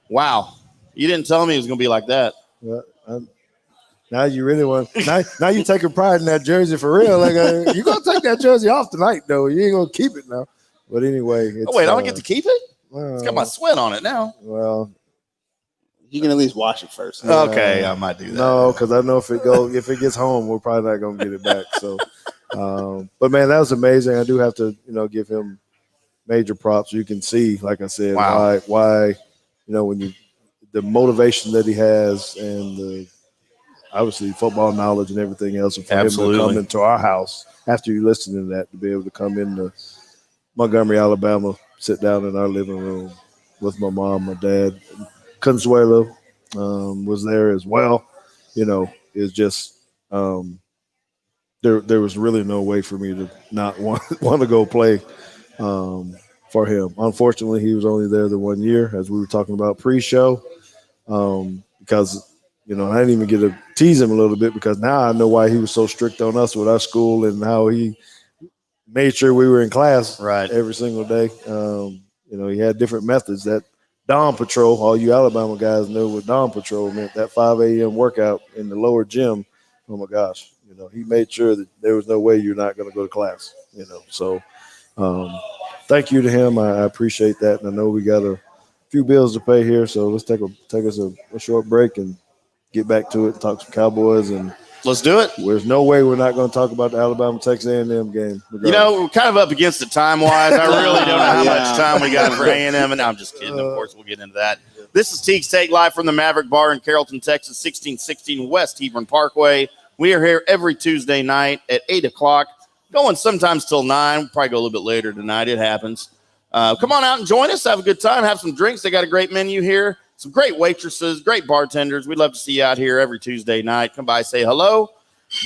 Wow. You didn't tell me it was going to be like that. Well, now you really want now you taking pride in that jersey for real. Like you're going to take that jersey off tonight, though. You ain't going to keep it now. But anyway. Oh, wait. I don't get to keep it? It's got my sweat on it now. Well, you can at least wash it first. Okay, I might do that. No, because I know if it gets home, we're probably not going to get it back. So, but man, that was amazing. I do have to, give him major props. You can see, like I said, why, when the motivation that he has and the obviously football knowledge and everything else, and for him to come into our house after you listen to that, to be able to come into Montgomery, Alabama, sit down in our living room with my mom, my dad. Consuelo was there as well. It's just there was really no way for me to not want to go play for him. Unfortunately, he was only there the 1 year, as we were talking about pre-show, because I didn't even get to tease him a little bit, because now I know why he was so strict on us with our school and how he made sure we were in class every single day. He had different methods. That Dawn Patrol, all you Alabama guys know what Dawn Patrol meant, that 5 a.m. workout in the lower gym. Oh, my gosh. He made sure that there was no way you're not going to go to class, So thank you to him. I appreciate that. And I know we got a few bills to pay here, so let's take us a short break and get back to it, talk some Cowboys, and let's do it. There's no way we're not going to talk about the Alabama-Texas A&M game. We're kind of up against it time-wise. I really don't know how much time we got for A&M, and I'm just kidding. Of course, we'll get into that. This is Teague's Take, live from the Maverick Bar in Carrollton, Texas, 1616 West Hebron Parkway. We are here every Tuesday night at 8 o'clock, going sometimes till 9. We'll probably go a little bit later tonight. It happens. Come on out and join us. Have a good time. Have some drinks. They got a great menu here. Some great waitresses, great bartenders. We'd love to see you out here every Tuesday night. Come by, say hello,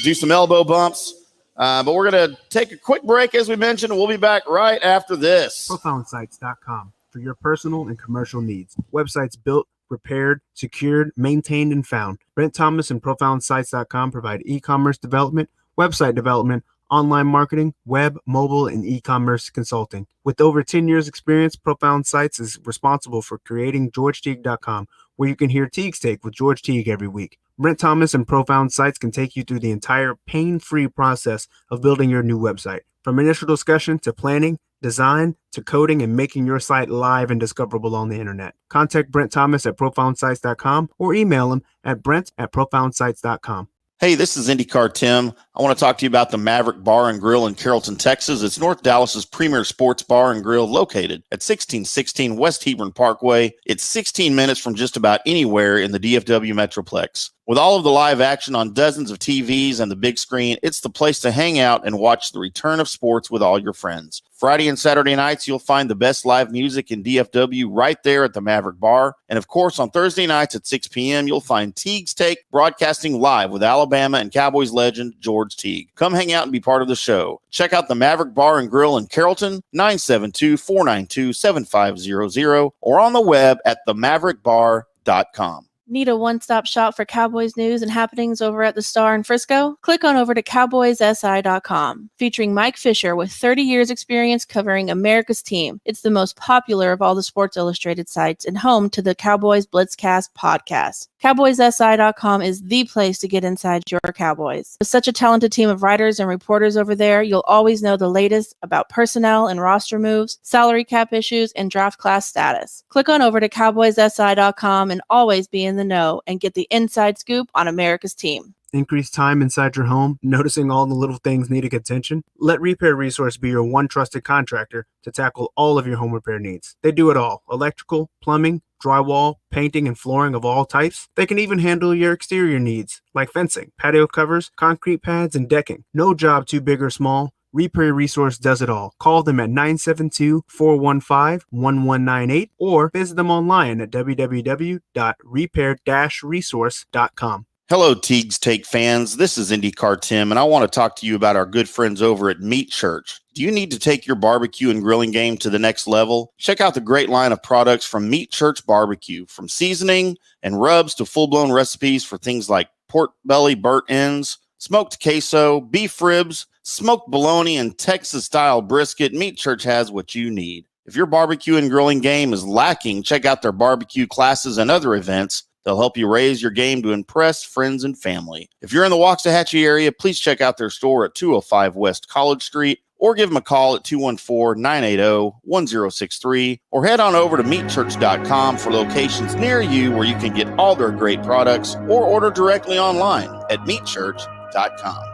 do some elbow bumps. But we're going to take a quick break, as we mentioned, and we'll be back right after this. ProfoundSites.com for your personal and commercial needs. Websites built, repaired, secured, maintained, and found. Brent Thomas and ProfoundSites.com provide e-commerce development, website development, online marketing, web, mobile, and e-commerce consulting. With over 10 years experience, Profound Sites is responsible for creating GeorgeTeague.com, where you can hear Teague's Take with George Teague every week. Brent Thomas and Profound Sites can take you through the entire pain-free process of building your new website. From initial discussion to planning, design, to coding, and making your site live and discoverable on the internet. Contact Brent Thomas at ProfoundSites.com or email him at brent@ProfoundSites.com. Hey, this is IndyCar Tim. I want to talk to you about the Maverick Bar and Grill in Carrollton, Texas. It's North Dallas's premier sports bar and grill located at 1616 West Hebron Parkway. It's 16 minutes from just about anywhere in the DFW Metroplex. With all of the live action on dozens of TVs and the big screen, it's the place to hang out and watch the return of sports with all your friends. Friday and Saturday nights, you'll find the best live music in DFW right there at the Maverick Bar. And of course, on Thursday nights at 6 p.m., you'll find Teague's Take broadcasting live with Alabama and Cowboys legend George Teague. Come hang out and be part of the show. Check out the Maverick Bar and Grill in Carrollton, 972-492-7500, or on the web at themaverickbar.com. Need a one-stop shop for Cowboys news and happenings over at the Star in Frisco? Click on over to cowboyssi.com. Featuring Mike Fisher with 30 years experience covering America's team. It's the most popular of all the Sports Illustrated sites and home to the Cowboys Blitzcast podcast. Cowboyssi.com is the place to get inside your Cowboys. With such a talented team of writers and reporters over there, you'll always know the latest about personnel and roster moves, salary cap issues, and draft class status. Click on over to cowboyssi.com and always be in the know and get the inside scoop on America's team. Increase time inside your home, noticing all the little things needing attention? Let Repair Resource be your one trusted contractor to tackle all of your home repair needs. They do it all: electrical, plumbing, drywall, painting, and flooring of all types. They can even handle your exterior needs, like fencing, patio covers, concrete pads, and decking. No job too big or small. Repair Resource does it all. Call them at 972-415-1198 or visit them online at www.repair-resource.com. Hello, Teague's Take fans. This is IndyCar Tim, and I want to talk to you about our good friends over at Meat Church. Do you need to take your barbecue and grilling game to the next level? Check out the great line of products from Meat Church Barbecue, from seasoning and rubs to full-blown recipes for things like pork belly burnt ends, smoked queso, beef ribs, smoked bologna, and Texas-style brisket. Meat Church has what you need. If your barbecue and grilling game is lacking, check out their barbecue classes and other events. They'll help you raise your game to impress friends and family. If you're in the Waxahachie area, please check out their store at 205 West College Street, or give them a call at 214-980-1063, or head on over to meatchurch.com for locations near you where you can get all their great products, or order directly online at meatchurch.com.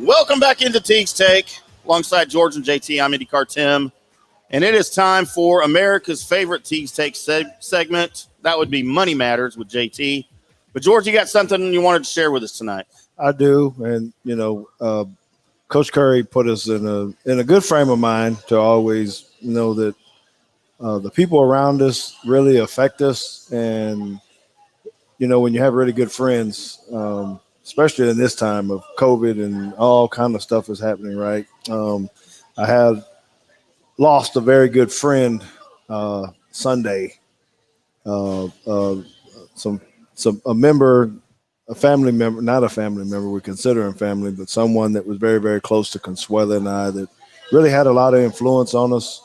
Welcome back into Teague's Take. Alongside George and JT, I'm IndyCar Tim. And it is time for America's favorite Teague's Take segment. That would be Money Matters with JT. But, George, you got something you wanted to share with us tonight. I do. And, Coach Curry put us in a good frame of mind to always know that the people around us really affect us. And, when you have really good friends, especially in this time of COVID and all kind of stuff is happening, right? I had lost a very good friend Sunday. A family member, not a family member, we consider him family, but someone that was very, very close to Consuela and I that really had a lot of influence on us.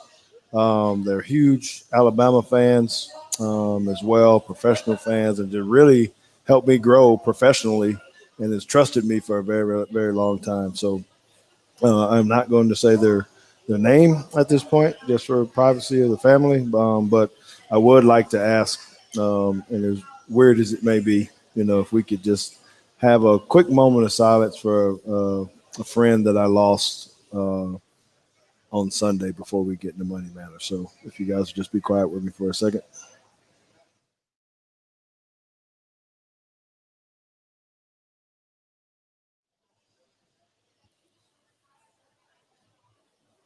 They're huge Alabama fans as well, professional fans, and just really helped me grow professionally and has trusted me for a very, very long time. So I'm not going to say their name at this point, just for privacy of the family. But I would like to ask, and as weird as it may be, if we could just have a quick moment of silence for a friend that I lost on Sunday before we get into Money Matter. So if you guys would just be quiet with me for a second.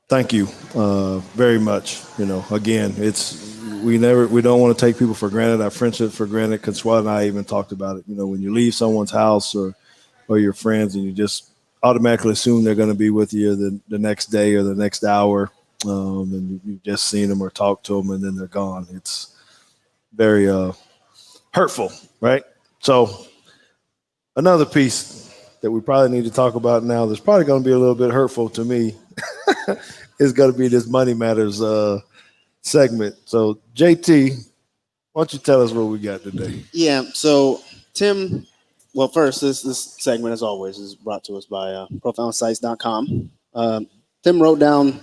Thank you very much. Again, we don't want to take people for granted, our friendship for granted. Consuela and I even talked about it. When you leave someone's house or your friends and you just automatically assume they're going to be with you the next day or the next hour, and you've just seen them or talked to them and then they're gone. It's very hurtful, right? So another piece that we probably need to talk about now that's probably going to be a little bit hurtful to me is going to be this Money Matters segment. So, JT, why don't you tell us what we got today? Yeah, so, Tim, Well, first, this segment, as always, is brought to us by profoundsites.com. Tim wrote down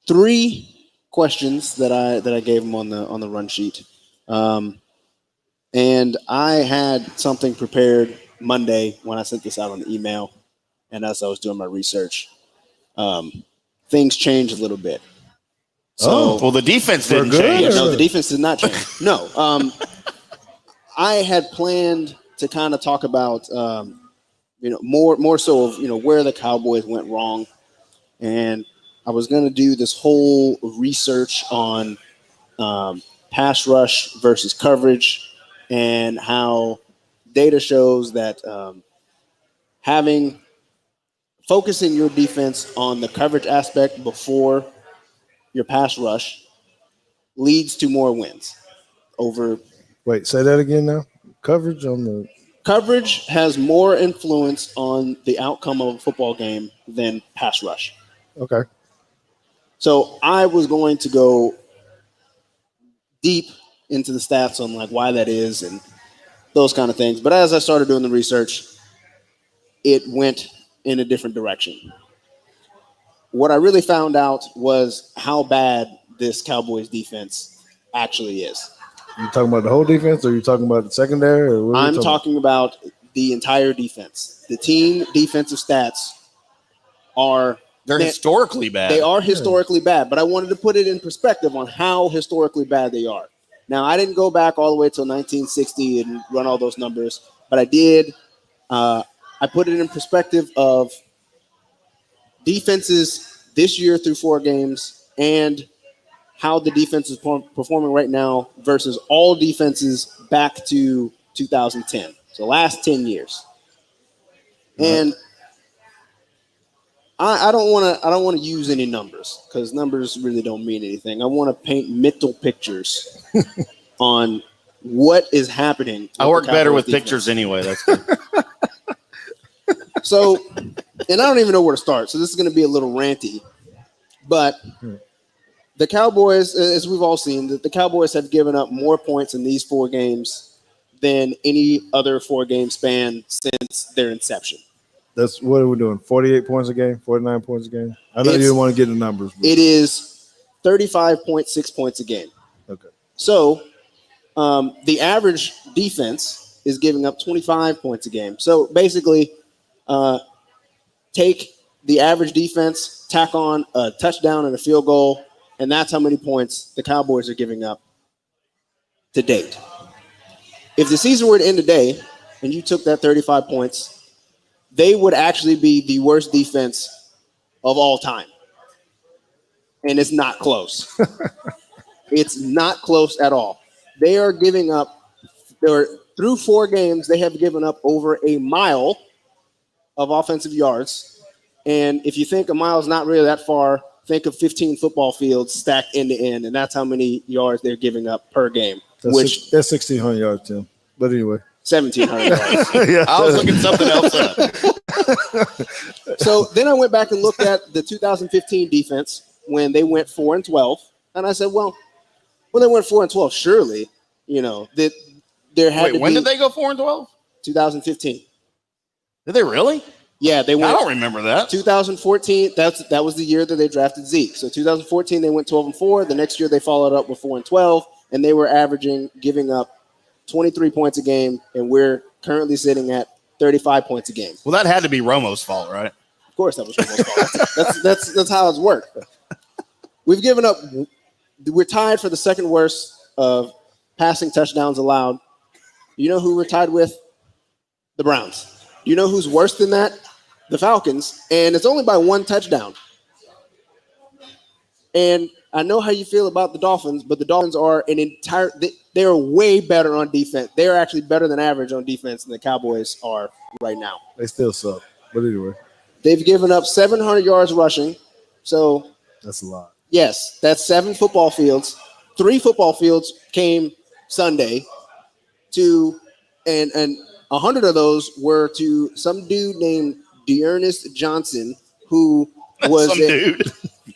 3 questions that I gave him on the run sheet, and I had something prepared Monday when I sent this out on the email, and as I was doing my research, things changed a little bit. So, well, the defense didn't good, change. no, the defense did not change. No, I had planned to kind of talk about, more so of, where the Cowboys went wrong. And I was going to do this whole research on pass rush versus coverage and how data shows that focusing your defense on the coverage aspect before your pass rush leads to more wins over. Wait, say that again now. Coverage has more influence on the outcome of a football game than pass rush. Okay. So I was going to go deep into the stats on like why that is and those kind of things. But as I started doing the research, it went in a different direction. What I really found out was how bad this Cowboys defense actually is. You talking about the whole defense, or you talking about the secondary? Or what are you I'm talking about the entire defense. The team defensive stats they're historically bad. They are historically bad, but I wanted to put it in perspective on how historically bad they are. Now, I didn't go back all the way till 1960 and run all those numbers, but I did. I put it in perspective of defenses this year through 4 games and how the defense is performing right now versus all defenses back to 2010. So last 10 years. And I don't want to use any numbers because numbers really don't mean anything. I want to paint mental pictures on what is happening. I work better with pictures anyway. That's good. So, and I don't even know where to start. So this is going to be a little ranty, but the Cowboys, as we've all seen, the Cowboys have given up more points in these 4 games than any other 4-game span since their inception. That's what are we doing? 48 points a game, 49 points a game. I know you didn't want to get the numbers. But. It is 35.6 points a game. Okay. So the average defense is giving up 25 points a game. So basically, take the average defense, tack on a touchdown and a field goal, and that's how many points the Cowboys are giving up to date. If the season were to end today and you took that 35 points, they would actually be the worst defense of all time. And it's not close. It's not close at all. They are giving up, through 4 games, they have given up over a mile of offensive yards. And if you think a mile is not really that far, think of 15 football fields stacked end to end, and that's how many yards they're giving up per game. That's 1,600 yards, Tim. But anyway. 1,700 yards. Yeah. I was looking something else up. So then I went back and looked at the 2015 defense when they went 4-12, and I said, well, when they went 4-12, surely, that there had to be. When did they go 4-12? 2015. Did they really? Yeah, they went. I don't remember that. 2014. That was the year that they drafted Zeke. So 2014 they went 12-4. The next year they followed up with 4-12, and they were giving up 23 points a game, and we're currently sitting at 35 points a game. Well, that had to be Romo's fault, right? Of course, that was Romo's fault. That's how it's worked. We've given up. We're tied for the second worst of passing touchdowns allowed. You know who we're tied with? The Browns. You know who's worse than that? The Falcons, and it's only by 1 touchdown. And I know how you feel about the Dolphins, but the Dolphins are they're way better on defense. They're actually better than average on defense than the Cowboys are right now. They still suck. But anyway. They've given up 700 yards rushing. So that's a lot. Yes, that's 7 football fields. 3 football fields came Sunday and 100 of those were to some dude named Dearness Johnson, who was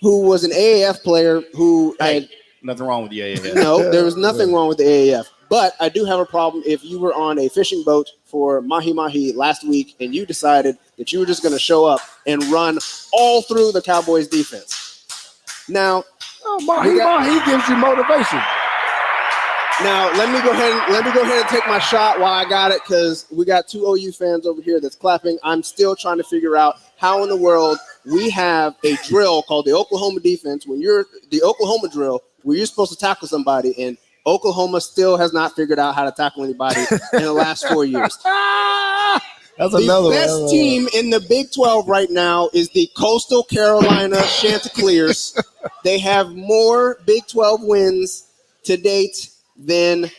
who was an AAF player who had nothing wrong with the AAF. No, there was nothing wrong with the AAF. But I do have a problem if you were on a fishing boat for Mahi Mahi last week, and you decided that you were just going to show up and run all through the Cowboys defense. Now, Mahi gives you motivation. Now let me go ahead and take my shot while I got it, because we got 2 OU fans over here that's clapping. I'm still trying to figure out how in the world we have a drill called the Oklahoma defense when you're the Oklahoma drill where you're supposed to tackle somebody, and Oklahoma still has not figured out how to tackle anybody in the last 4 years. That's The another best one. team in the Big 12 right now is the Coastal Carolina Chanticleers. They have more Big 12 wins to date than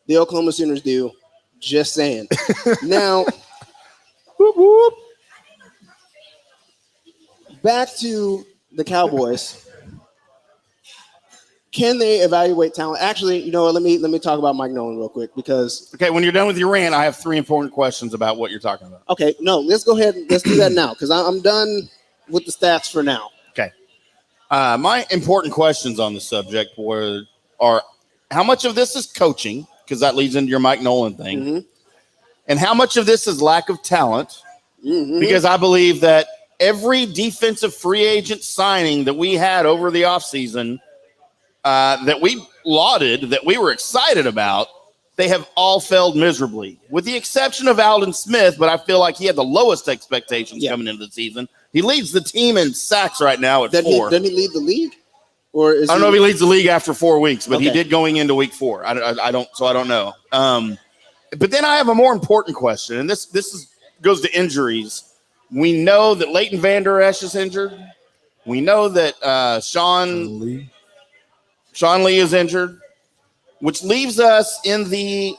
the Oklahoma Sooners do. Just saying. Now, Whoop, whoop. back to the Cowboys. Can they evaluate talent? Actually, you know what? Let me talk about Mike Nolan real quick, because Okay, when you're done with your rant, I have 3 important questions about what you're talking about. okay, no, let's go ahead and let's do that now, because I'm done with the stats for now. Okay. My important questions on the subject are how much of this is coaching, because that leads into your Mike Nolan thing, Mhm. and how much of this is lack of talent, Mhm. because I believe that every defensive free agent signing that we had over the offseason that we lauded, that we were excited about, they have all failed miserably, with the exception of Alden Smith, but I feel like he had the lowest expectations coming into the season. He leads the team in sacks right now at 4. Doesn't he lead the league? Or is I don't know if he leads the league after 4 weeks, but he Okay. did going into week 4. I don't know. But then I have a more important question, and this goes to injuries. We know that Leighton Vander Esch is injured. We know that Sean Lee is injured, which leaves us in the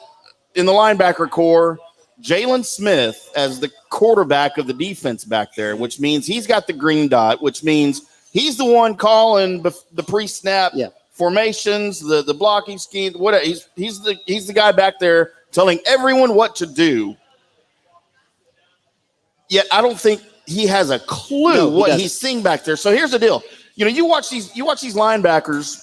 linebacker core, Jalen Smith as the quarterback of the defense back there, which means he's got the green dot, which means he's the one calling the pre-snap formations, the blocking scheme. Whatever. He's the guy back there telling everyone what to do. Yet I don't think he has a clue what he's seeing back there. So here's the deal. You know, you watch these linebackers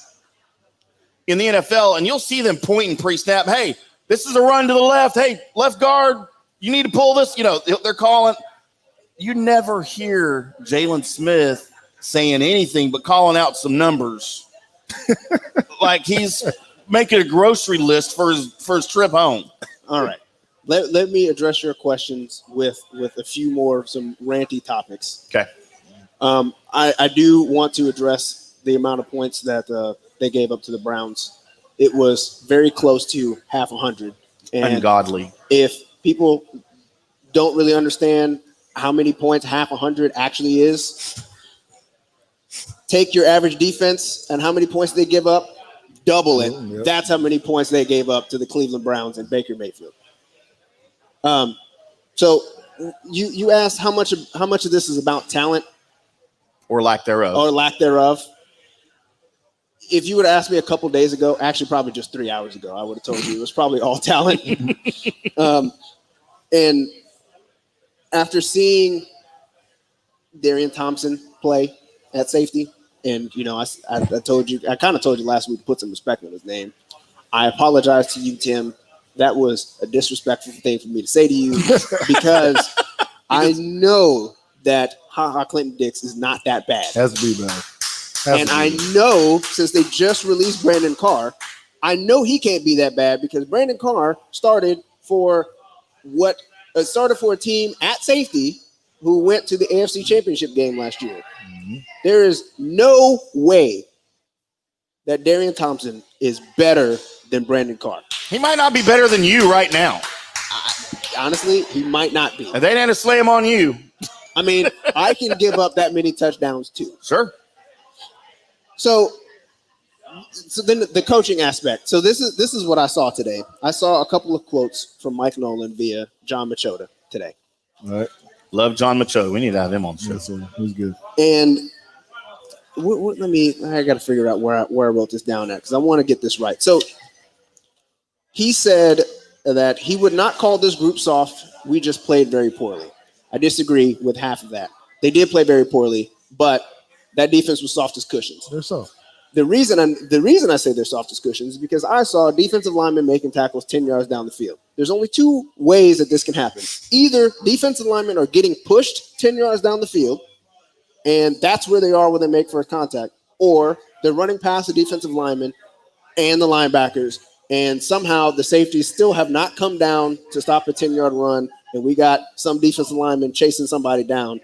in the NFL, and you'll see them pointing pre-snap. Hey, this is a run to the left. Hey, left guard, you need to pull this. You know, they're calling. You never hear Jalen Smith saying anything but calling out some numbers. Like he's making a grocery list for his trip home. All right. Let me address your questions with a few more, some ranty topics. Okay. I do want to address the amount of points that they gave up to the Browns. It was very close to half 100. And Ungodly. if people don't really understand how many points half 100 actually is, take your average defense and how many points they give up, double it. Yep. That's how many points they gave up to the Cleveland Browns and Baker Mayfield. So you asked how much of this is about talent or lack thereof. If you would have asked me a couple days ago, actually probably just 3 hours ago, I would have told you it was probably all talent. And after seeing Darian Thompson play at safety, and you know, I kind of told you last week to put some respect on his name. I apologize to you, Tim. That was a disrespectful thing for me to say to you, because I know that HaHa Clinton Dix is not that bad. Has to be bad. And I know, since they just released Brandon Carr, I know he can't be that bad, because Brandon Carr started for a team at safety who went to the AFC Championship game last year. Mm-hmm. There is no way that Darian Thompson is better than Brandon Carr. He might not be better than you right now. Honestly, he might not be. And they didn't slam on you. I mean, I can give up that many touchdowns too. Sure. So then the coaching aspect. So this is what I saw today. I saw a couple of quotes from Mike Nolan via John Machota today. All right. Love John Machota. We need to have him on the show. Yes, sir. He's good. And I got to figure out where I wrote this down at, because I want to get this right. So he said that he would not call this group soft. We just played very poorly. I disagree with half of that. They did play very poorly, but that defense was soft as cushions. They're soft. The reason I say they're soft as cushions is because I saw defensive linemen making tackles 10 yards down the field. There's only two ways that this can happen. Either defensive linemen are getting pushed 10 yards down the field, and that's where they are when they make first contact, or they're running past the defensive lineman and the linebackers, and somehow the safeties still have not come down to stop a 10-yard run, and we got some defensive lineman chasing somebody down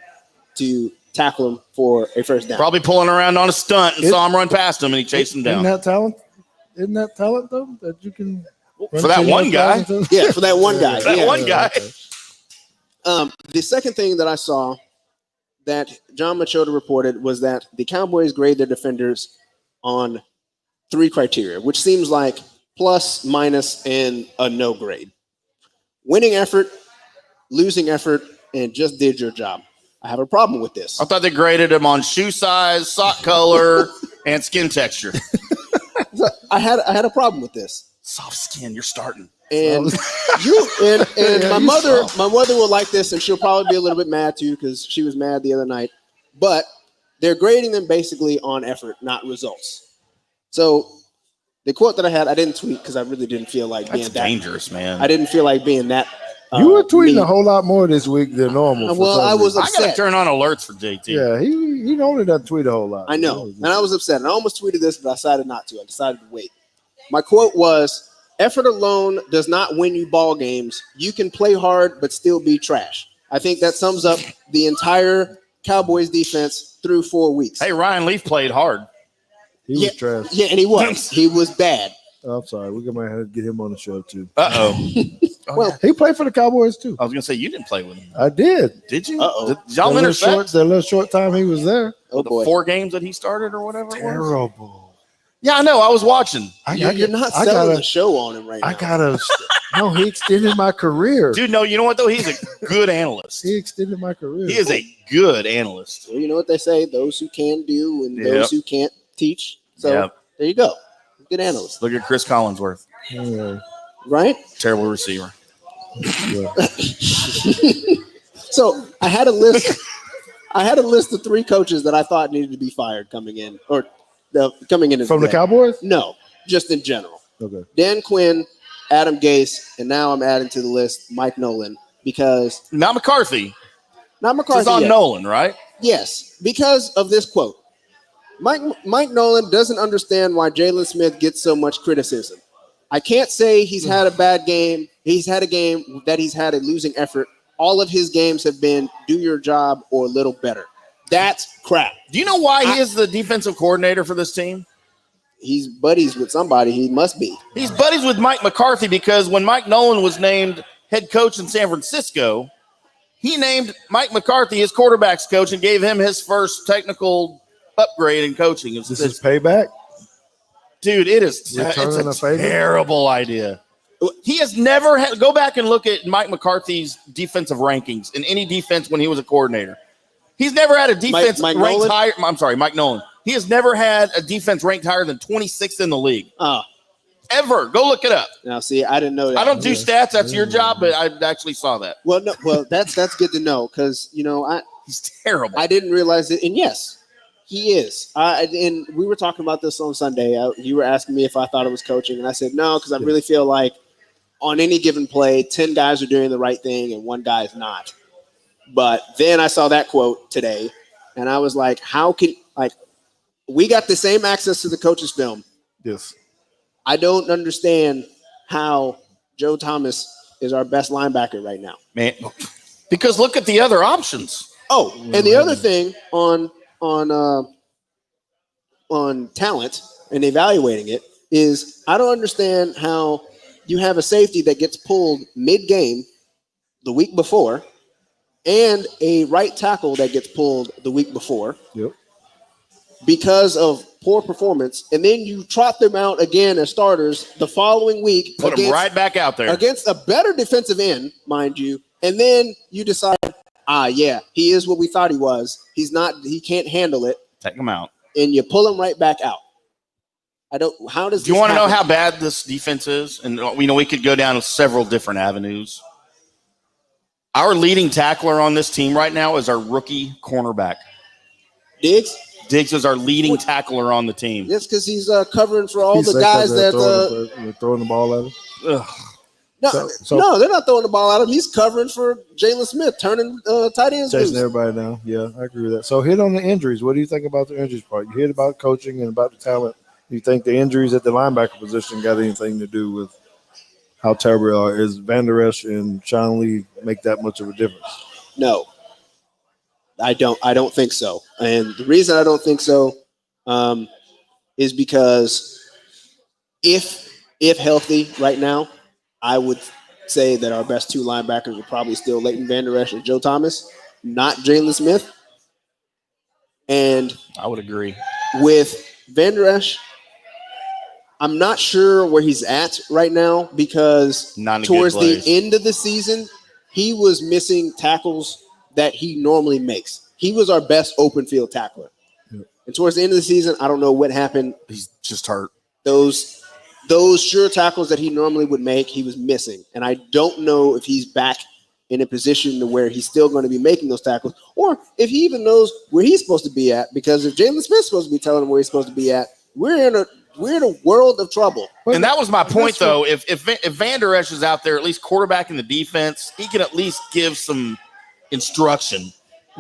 to tackle him for a first down. Probably pulling around on a stunt and saw him run past him, and he chased him down. Isn't that talent, though, that you can for that one guy? Yeah, for that one guy. That one guy. The second thing that I saw that John Machota reported was that the Cowboys grade their defenders on 3 criteria, which seems like plus, minus, and a no grade. Winning effort, losing effort, and just did your job. I have a problem with this. I thought they graded him on shoe size, sock color, and skin texture. I had a problem with this. Soft skin, you're starting. And my mother will like this, and she'll probably be a little bit mad too because she was mad the other night. But they're grading them basically on effort, not results. So the quote that I had, I didn't tweet because I really didn't feel like being that dangerous, man. I didn't feel like being that. You were tweeting a whole lot more this week than normal. Well, I was upset. I got to turn on alerts for JT. Yeah, he only doesn't tweet a whole lot. I know, and I was upset. And I almost tweeted this, but I decided not to. I decided to wait. My quote was, effort alone does not win you ball games. You can play hard, but still be trash. I think that sums up the entire Cowboys defense through 4 weeks. Hey, Ryan Leaf played hard. He was trash. Yeah, and he was. He was bad. Oh, I'm sorry. We're going to have to get him on the show, too. Uh-oh. Well, he played for the Cowboys, too. I was going to say, you didn't play with him. I did. Did you? Uh-oh. Did y'all intersect? That little short time he was there. Oh, the boy. 4 games that he started or whatever it was? Terrible. Yeah, I know. I was watching. You're not selling the show on him right now. No, he extended my career. Dude, no, you know what, though? He's a good analyst. He extended my career. He is a good analyst. Well, you know what they say, those who can do and those who can't teach. So there you go. Good analyst. Look at Chris Collinsworth. Yeah. Right? Terrible receiver. Yeah. So I had a list. I had a list of 3 coaches that I thought needed to be fired coming in, or coming in From the Cowboys? No, just in general. Okay. Dan Quinn, Adam Gase, and now I'm adding to the list Mike Nolan because not McCarthy. Not McCarthy. It's on yet. Nolan, right? Yes, because of this quote. Mike Nolan doesn't understand why Jalen Smith gets so much criticism. I can't say he's had a bad game. He's had a game that he's had a losing effort. All of his games have been do your job or a little better. That's crap. Do you know why he is the defensive coordinator for this team? He's buddies with somebody. He must be. He's buddies with Mike McCarthy because when Mike Nolan was named head coach in San Francisco, he named Mike McCarthy his quarterback's coach and gave him his first technical upgrade in coaching. This is payback? Dude, it's a terrible idea. He has never had – go back and look at Mike McCarthy's defensive rankings in any defense when he was a coordinator. He's never had a defense Mike ranked Nolan? higher – I'm sorry, Mike Nolan. He has never had a defense ranked higher than 26th in the league. Ever. Go look it up. Now, see, I didn't know that. I don't do stats. That's your job, but I actually saw that. Well, no, that's good to know because, he's terrible. I didn't realize it. And yes, he is. And we were talking about this on Sunday. You were asking me if I thought it was coaching, and I said no because I really feel like on any given play, 10 guys are doing the right thing and 1 guy is not. But then I saw that quote today, and I was like, we got the same access to the coach's film. Yes. I don't understand how Joe Thomas is our best linebacker right now. Man, because look at the other options. Oh, and the other thing on talent and evaluating it is I don't understand how you have a safety that gets pulled mid-game the week before and a right tackle that gets pulled the week before because of poor performance, and then you trot them out again as starters the following week. Put them right back out there. Against a better defensive end, mind you, and then you decide, he is what we thought he was. He can't handle it. Take him out. And you pull him right back out. Do you want to know how bad this defense is? And we could go down several different avenues. Our leading tackler on this team right now is our rookie cornerback. Diggs? Diggs is our leading tackler on the team. Yes, because he's covering for all He's the guys that. they're throwing the ball at him. Ugh. No, they're not throwing the ball at him. He's covering for Jalen Smith, turning tight ends Chasing loose. everybody now. Yeah, I agree with that. So hit on the injuries. What do you think about the injuries part? You heard about coaching and about the talent. Do you think the injuries at the linebacker position got anything to do with how terrible they are? Is Van Der Esch and Sean Lee make that much of a difference? No, I don't think so. And the reason I don't think so is because if healthy right now, I would say that our best two linebackers are probably still Leighton Van Der Esch and Joe Thomas, not Jalen Smith. And I would agree. With Van Der Esch, I'm not sure where he's at right now because towards the end of the season, he was missing tackles that he normally makes. He was our best open field tackler. Yep. And towards the end of the season, I don't know what happened. He's just hurt. Those sure tackles that he normally would make, he was missing. And I don't know if he's back in a position to where he's still going to be making those tackles or if he even knows where he's supposed to be at. Because if Jalen Smith's supposed to be telling him where he's supposed to be at, we're in a world of trouble. And that was my point, though. If Van Der Esch is out there, at least quarterbacking the defense, he can at least give some instruction.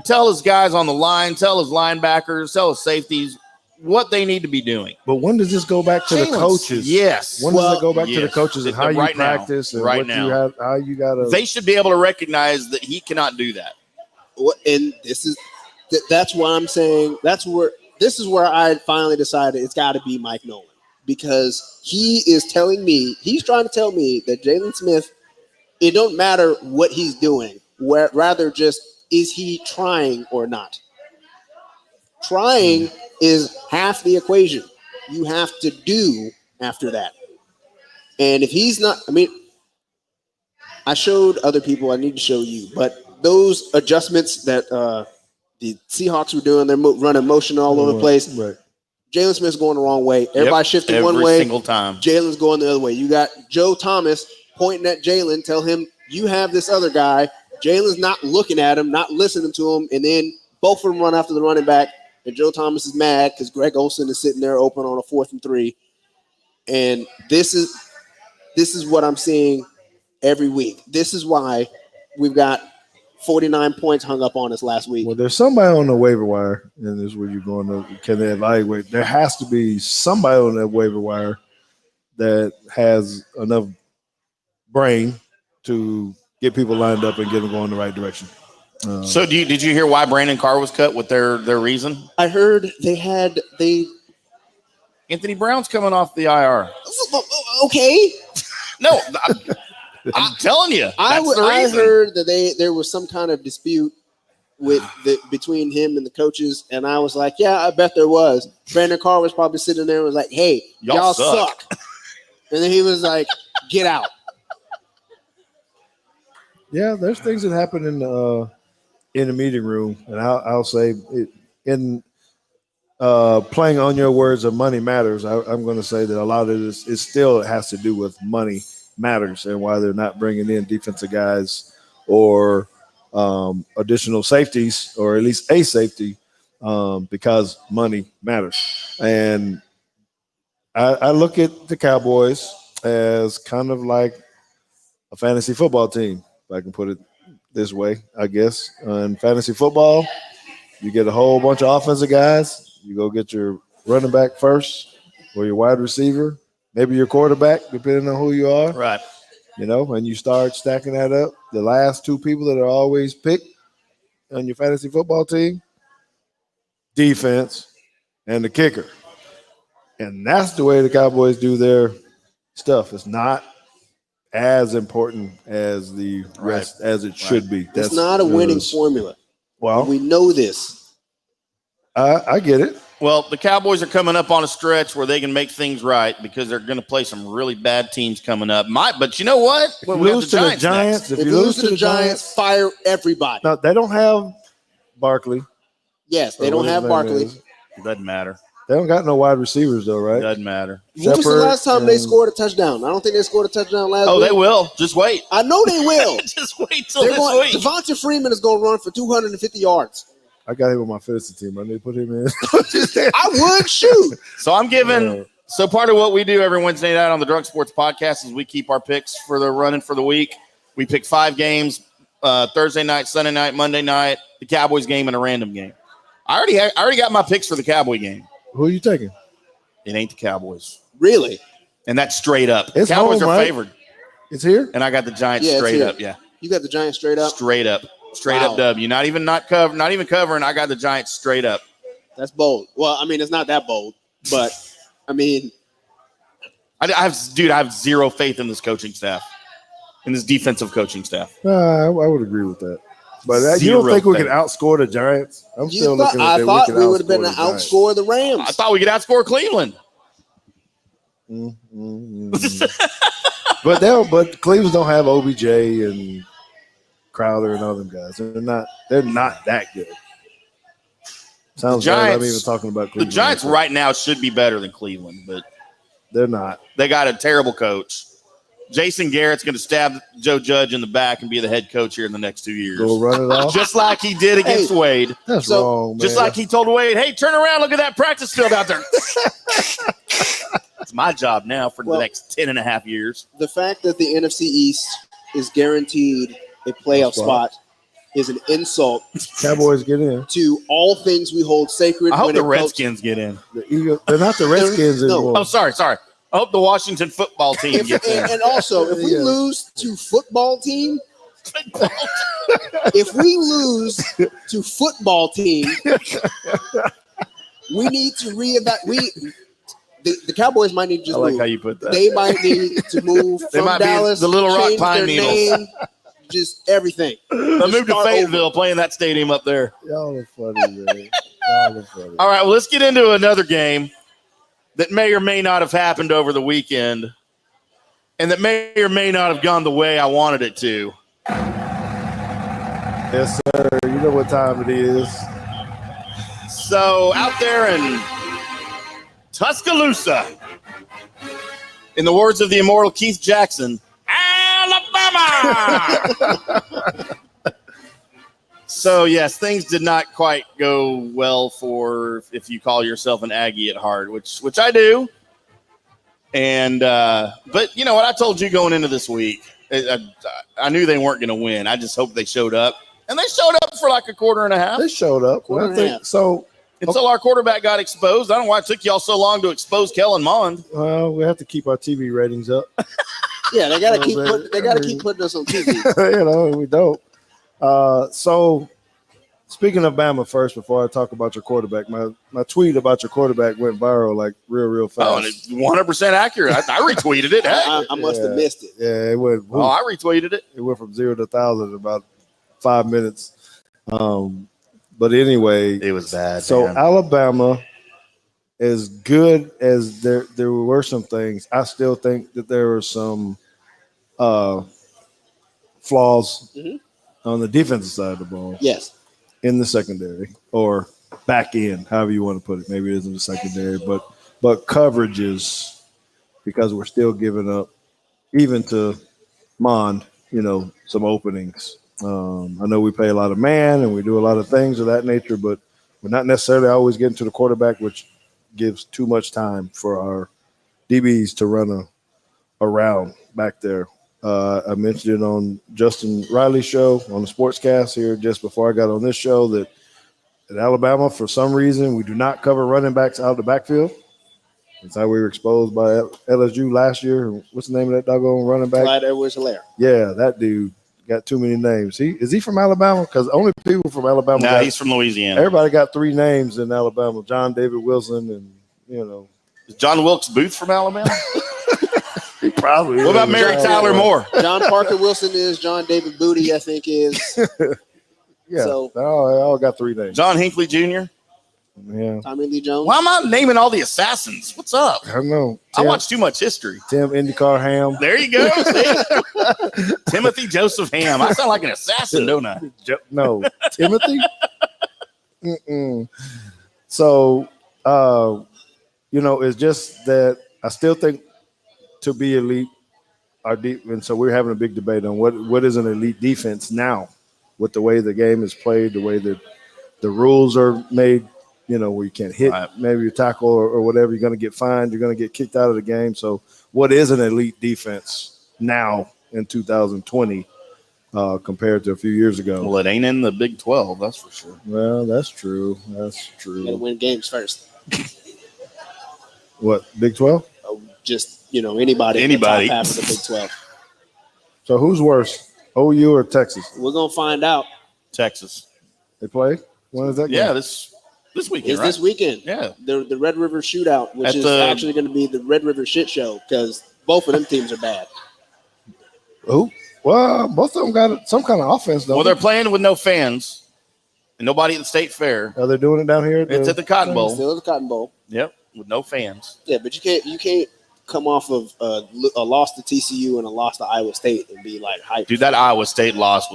Tell his guys on the line, tell his linebackers, tell his safeties what they need to be doing. But when does this go back to the coaches? Yes. When does it go back to the coaches and how you right practice now, and right what now. you have, how you got to? They should be able to recognize that he cannot do that. And that's why I'm saying this is where I finally decided it's got to be Mike Nolan because he is telling me, he's trying to tell me that Jalen Smith, it don't matter what he's doing, rather just is he trying or not. Trying is half the equation. You have to do after that. And if he's not, I showed other people, I need to show you, but those adjustments that the Seahawks were doing, they're running motion all over the place. Right. Jalen Smith's going the wrong way. Everybody shifting one way. Every single time. Jalen's going the other way. You got Joe Thomas pointing at Jalen, tell him, you have this other guy. Jalen's not looking at him, not listening to him, and then both of them run after the running back, and Joe Thomas is mad because Greg Olsen is sitting there open on a 4th and 3. And this is what I'm seeing every week. This is why we've got 49 points hung up on us last week. Well, there's somebody on the waiver wire, and this is where you're going to, can they evaluate? There has to be somebody on that waiver wire that has enough brain to get people lined up and get them going the right direction. So did you hear why Brandon Carr was cut with their reason? I heard Anthony Brown's coming off the IR. Okay. No, I'm telling you. I heard that there was some kind of dispute between him and the coaches, and I was like, yeah, I bet there was. Brandon Carr was probably sitting there and was like, hey, y'all suck. And then he was like, get out. Yeah, there's things that happen in the meeting room, and I'll say it, in playing on your words of money matters. I'm going to say that a lot of this still has to do with money matters and why they're not bringing in defensive guys or additional safeties or at least a safety because money matters. And I look at the Cowboys as kind of like a fantasy football team, if I can put it this way, I guess. In fantasy football, you get a whole bunch of offensive guys. You go get your running back first or your wide receiver, maybe your quarterback, depending on who you are. Right. And you start stacking that up. The last two people that are always picked on your fantasy football team, defense and the kicker. And that's the way the Cowboys do their stuff. It's not as important as the rest as it should be. It's not a winning formula. Well, we know this. I get it. Well, the Cowboys are coming up on a stretch where they can make things right because they're going to play some really bad teams coming up. But you know what? If you lose to the Giants, if you lose to the Giants, fire everybody. No, they don't have Barkley. Yes, they don't have Barkley. It doesn't matter. They don't got no wide receivers though, right? Doesn't matter. When was the last time they scored a touchdown? I don't think they scored a touchdown last week. Oh, they will. Just wait. I know they will. Just wait till this week. Devonta Freeman is going to run for 250 yards. I got him on my fantasy team. I need to put him in. I would shoot. So I'm giving. So part of what we do every Wednesday night on the Drunk Sports Podcast is we keep our picks for the running for the week. We pick 5 games: Thursday night, Sunday night, Monday night, the Cowboys game, and a random game. I already got my picks for the Cowboy game. Who are you taking? It ain't the Cowboys, Really? and that's straight up. It's Cowboys home, are right? favored, It's here. and I got the Giants Yeah, it's straight here. up. Yeah, You got the Giants straight up? straight up Wow. W. Not even not even covering. I got the Giants straight up. That's bold. Well, I mean, it's not that bold, but I mean, I have zero faith in this coaching staff, in this defensive coaching staff. I would agree with that. But you don't Zero think we can faith. outscore the Giants? I'm still looking at I that. thought can we would have been to outscore the Giants. outscore the Rams. I thought we could outscore Cleveland. But Cleveland don't have OBJ and Crowder and all them guys. They're not that good. Sounds bad. I'm even talking about The Cleveland. Giants right now should be better than Cleveland, but They're not. they got a terrible coach. Jason Garrett's going to stab Joe Judge in the back and be the head coach here in the next 2 years. Go run it off. Just like he did against Wade. That's wrong, man. Just like he told Wade, hey, turn around, look at that practice field out there. It's my job now for the next 10 and a half years. The fact that the NFC East is guaranteed a playoff spot is an insult Cowboys get in. to all things we hold sacred. I hope when the it comes- Redskins get in. The Eagles, they're not the Redskins No. anymore. Oh, sorry. I hope the Washington football team gets in. And also, if we Yeah. lose to football team, we need to reevaluate. The Cowboys might need to just I like move. how you put that. They might need to move They from might be Dallas. the Little Rock change Pine their Needles. name, just everything. They'll move to start Fayetteville, playing that stadium up there. Y'all are funny, man. Y'all are funny. All right, well, let's get into another game that may or may not have happened over the weekend and that may or may not have gone the way I wanted it to. Yes, sir. You know what time it is. So out there in Tuscaloosa, in the words of the immortal Keith Jackson, Alabama! So, yes, things did not quite go well for if you call yourself an Aggie at heart, which I do. And but you know what? I told you going into this week, I knew they weren't going to win. I just hoped they showed up. And they showed up for like a quarter and a half. They showed up. Quarter I and a think half. so. Until our quarterback got exposed. I don't know why it took y'all so long to expose Kellen Mond. Well, we have to keep our TV ratings up. Yeah, they gotta Well, keep man, put, they I gotta mean- keep putting us on TV. You know, we don't. So, speaking of Bama first, before I talk about your quarterback, my tweet about your quarterback went viral like real fast. Oh, and it's 100% accurate. I retweeted it. Heck. I must have missed it. Yeah, it went. Oh, I retweeted it. It went from 0 to 1,000 in about 5 minutes. But anyway, It was bad. so man. Alabama, as good as there were some things, I still think that there were some flaws Mhm. on the defensive side of the ball Yes. in the secondary or back end, however you want to put it. Maybe it isn't the secondary, but coverages, because we're still giving up, even to Mond, some openings. I know we play a lot of man and we do a lot of things of that nature, but we're not necessarily always getting to the quarterback, which gives too much time for our DBs to run around back there. I mentioned it on Justin Riley's show on the Sportscast here just before I got on this show that at Alabama, for some reason, we do not cover running backs out of the backfield. That's how we were exposed by LSU last year. What's the name of that doggone running back? Clyde Edwards-Helaire. Yeah, that dude got too many names. Is he from Alabama? Because only people from Alabama. No, he's from Louisiana. Everybody got 3 names in Alabama: John David Wilson, and Is John Wilkes Booth from Alabama? he probably. What about Mary Tyler Moore? John Parker Wilson is. John David Booty, I think, is. Yeah, So- they all got 3 names. John Hinckley Jr.? Yeah, Tommy Lee Jones. Why am I naming all the assassins? What's up? I don't know. I watch too much history. Tim IndyCar Ham. There you go. See? Timothy Joseph Ham. I sound like an assassin, don't I? No, Timothy. Mm-mm. So, it's just that I still think to be elite, our and so we're having a big debate on what is an elite defense now, with the way the game is played, the way that the rules are made, where you can't hit Right. maybe your tackle or whatever. You're going to get fined. You're going to get kicked out of the game. So what is an elite defense now in 2020 compared to a few years ago? Well, it ain't in the Big 12, that's for sure. Well, that's true. That's You got to true. win games first. What, Big 12? Just anybody. Anybody. In the top half of the Big 12. So who's worse, OU or Texas? We're gonna find out. Texas. They play? When is that game? Yeah, this weekend, It's right? this weekend. Yeah. The Red River Shootout, which At is the- actually going to be the Red River Shit Show because both of them teams are bad. Who? Well, both of them got some kind of offense, though. Well, they're playing with no fans and nobody at the State Fair. Are they doing it down here? It's at the Cotton Bowl. Still the Cotton Bowl. Yep, with no fans. Yeah, but you can't come off of a loss to TCU and a loss to Iowa State and be like hype. Dude, that Iowa State loss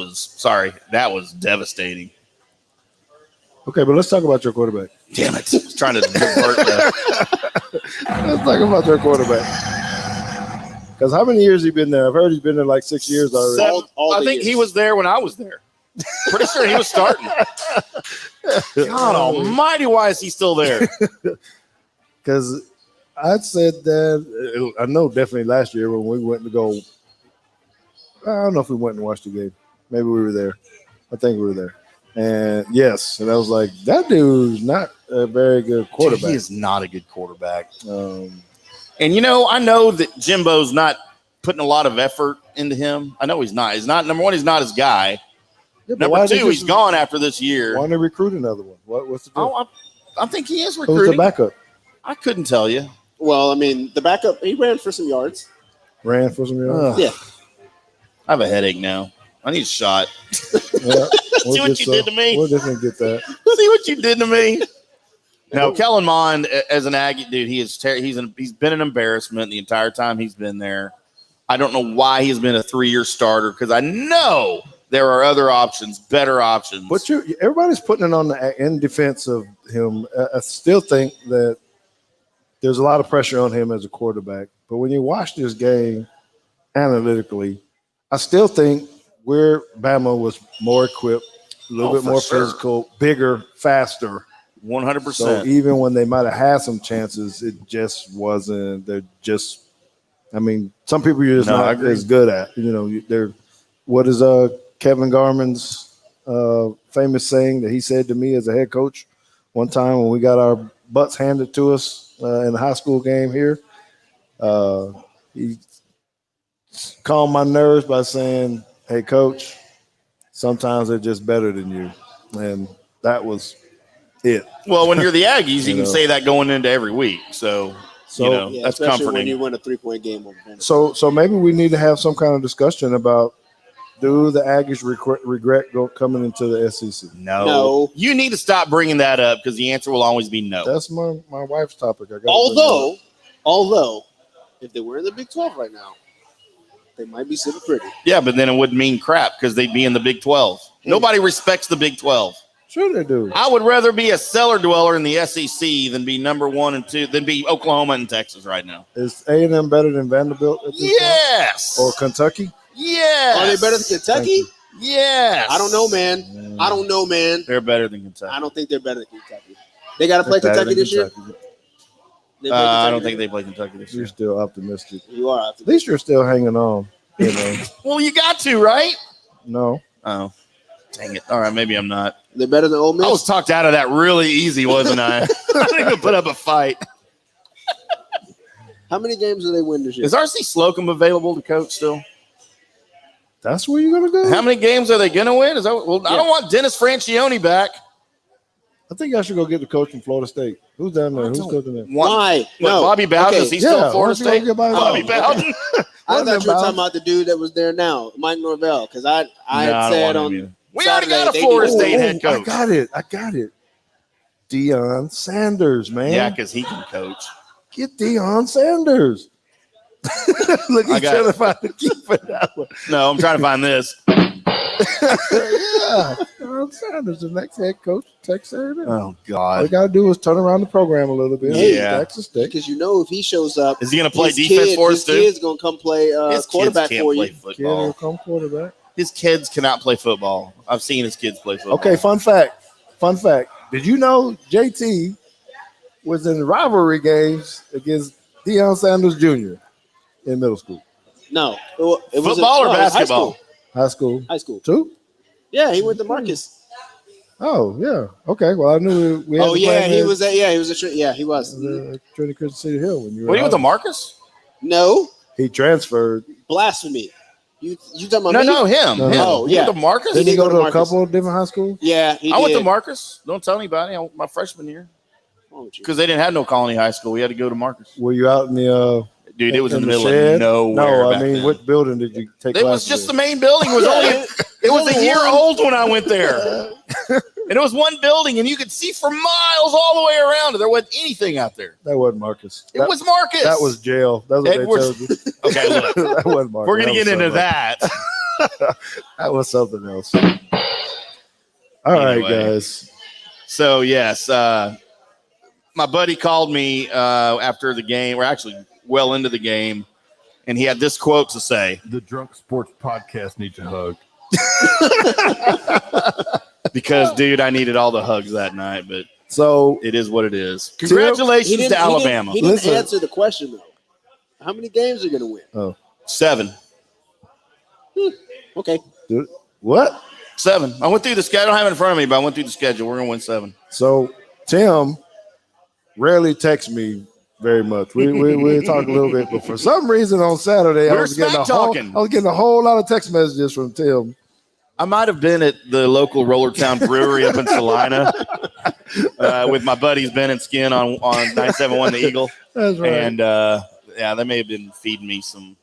that was devastating. Okay, but let's talk about your quarterback. Damn it. I was trying to divert that. Let's talk about your quarterback. Because how many years has he been there? I've heard he's been there like 6 years already. Seven. all I the think he years. was there when I was there. Pretty sure he was starting. God almighty, why is he still there? Because I'd said that, I know definitely last year when we went to go, I don't know if we went and watched the game. Maybe we were there. I think we were there. And yes, and I was like, that dude's not a very good quarterback. He is not a good quarterback. Um, And I know that Jimbo's not putting a lot of effort into him. I know he's not. He's not. Number one, he's not his guy. yeah, but Number why they two, he's just gone after this year. want to recruit another one? What's the deal? Oh, I think he is Who's the recruiting. backup? I couldn't tell you. Well, I mean, the backup, he ran for some yards. Ran for some yards? Ugh. Yeah. I have a headache now. I need a shot. Yeah. See what you did to me? We'll definitely get that. See what you did to me. No, Kellen Mond, as an Aggie dude, he's been an embarrassment the entire time he's been there. I don't know why he's been a 3-year starter because I know there are other options, better options. But everybody's putting it on in defense of him. I still think that there's a lot of pressure on him as a quarterback. But when you watch this game analytically, I still think where Bama was more equipped, a little bit for more sure. physical, bigger, faster. 100%. So even when they might have had some chances, it just wasn't. They're just. I mean, some people you're just No, I not agree. as good at. They're. What is Kevin Garman's famous saying that he said to me as a head coach one time when we got our butts handed to us in a high school game here? He calmed my nerves by saying, "Hey, coach, sometimes they're just better than you," and that was it. Well, when you're the Aggies, you You can know. say that going into every week. So So Yeah, that's especially when comforting. you win a 3-point game over Vanderbilt. So maybe we need to have some kind of discussion about do the Aggies regret coming into the SEC? No. You need to stop bringing that up because the answer will always be no. That's my wife's topic. I gotta Although, if they were in the Big 12 right now, they might be sitting pretty. Yeah, but then it wouldn't mean crap because they'd be in the Big 12. Nobody respects the Big 12. Sure they do. I would rather be a cellar dweller in the SEC than be number 1 and 2, than be Oklahoma and Texas right now. Is A&M better than Vanderbilt at this Yes. point? Or Kentucky? Yes. Are they better than Kentucky? Yes. I don't know, man. I don't know, man. They're better than Kentucky. I don't think they're better than Kentucky. They got to play They're better Kentucky than this year? Kentucky. They play I Kentucky don't this think they play Kentucky this You're year. still optimistic. year? You are. At least you're still hanging on. Well, you got to, right? No. Oh, dang it. All right, maybe I'm not. They're better than Ole Miss? I was talked out of that really easy, wasn't I? I didn't even put up a fight. How many games do they win this year? Is R.C. Slocum available to coach still? That's where you're going to go? How many games are they going to win? I don't want Dennis Francione back. I think I should go get the coach from Florida State. Who's down there? Who's coaching there? Why? What, No. Bobby Bowden? Okay. Is he still Yeah, at Florida why don't you go State? get Bobby Bowden? Bowden? I thought you were Bowden. talking about the dude that was there now, Mike Norvell, because I No, I had don't said want him either. on We already Saturday got a they Florida need- State head coach. I got it. Deion Sanders, man. Yeah, because he can coach. Get Deion Sanders. Look, I he's got trying it. to find the key for that one. No, I'm trying to find this. Yeah, Deion Sanders, the next head coach of Texas A&M. Oh, All you God. got to do is turn around the program a little bit. Yeah. Texas State. because you know if he shows up, Is he going to play his defense for us, his too? kid's gonna come play His quarterback kids can't for play you. Kid football. will come quarterback. His kids cannot play football. I've seen his kids play football. Okay, fun fact. fun fact. Did you know JT was in rivalry games against Deion Sanders Jr. in middle school? No. It was Football or basketball? High school. High school. Too? Yeah, he went to Marcus. Oh, yeah. Okay. Well, I knew we had Oh, to yeah, play he him was at, yeah, he was at, yeah, he was. at Trinity Christian City Hill when you were What are you with the out. Marcus? No, He transferred. blasphemy. You talking about No, me? no, him. No, him. no. Oh, You yeah. with the Marcus? Didn't he did go go to to a Marcus. couple of different high schools? Yeah, he I went did. to Marcus. Don't tell anybody. My freshman year. Oh, gee. Because they didn't have no Colony High School. We had to go to Marcus. Were you out in the Dude, it was in the middle shed? of nowhere. No, I back mean, then. what building did you take? It was classes just the in? main building. It was only it was a year old when I went there. And it was one building, and you could see for miles all the way around. There wasn't anything out there. That wasn't Marcus. It was Marcus. That was jail. That's what Edwards. they told you. Okay, look. That wasn't Marcus. We're gonna That get was into something that. That was something else. All right, Anyway. guys. So yes, my buddy called me after the game, or actually well into the game, and he had this quote to say. The Drunk Sports Podcast needs a hug. Because, dude, I needed all the hugs that night, but So it is what it is. He Congratulations didn't- to Alabama. He didn't Listen. answer the question, though. How many games are you going to win? 7. Okay. dude, what? 7. I went through the schedule. I don't have it in front of me, but I went through the schedule. We're going to win 7. So Tim rarely texts me very much. We talk a little bit, but for some reason on Saturday, I We're was getting smack-talking. a whole lot of text messages from Tim. I might have been at the local Rollertown Brewery up in Salina with my buddies Ben and Skin on 971 The Eagle. That's right. And, yeah, they may have been feeding me some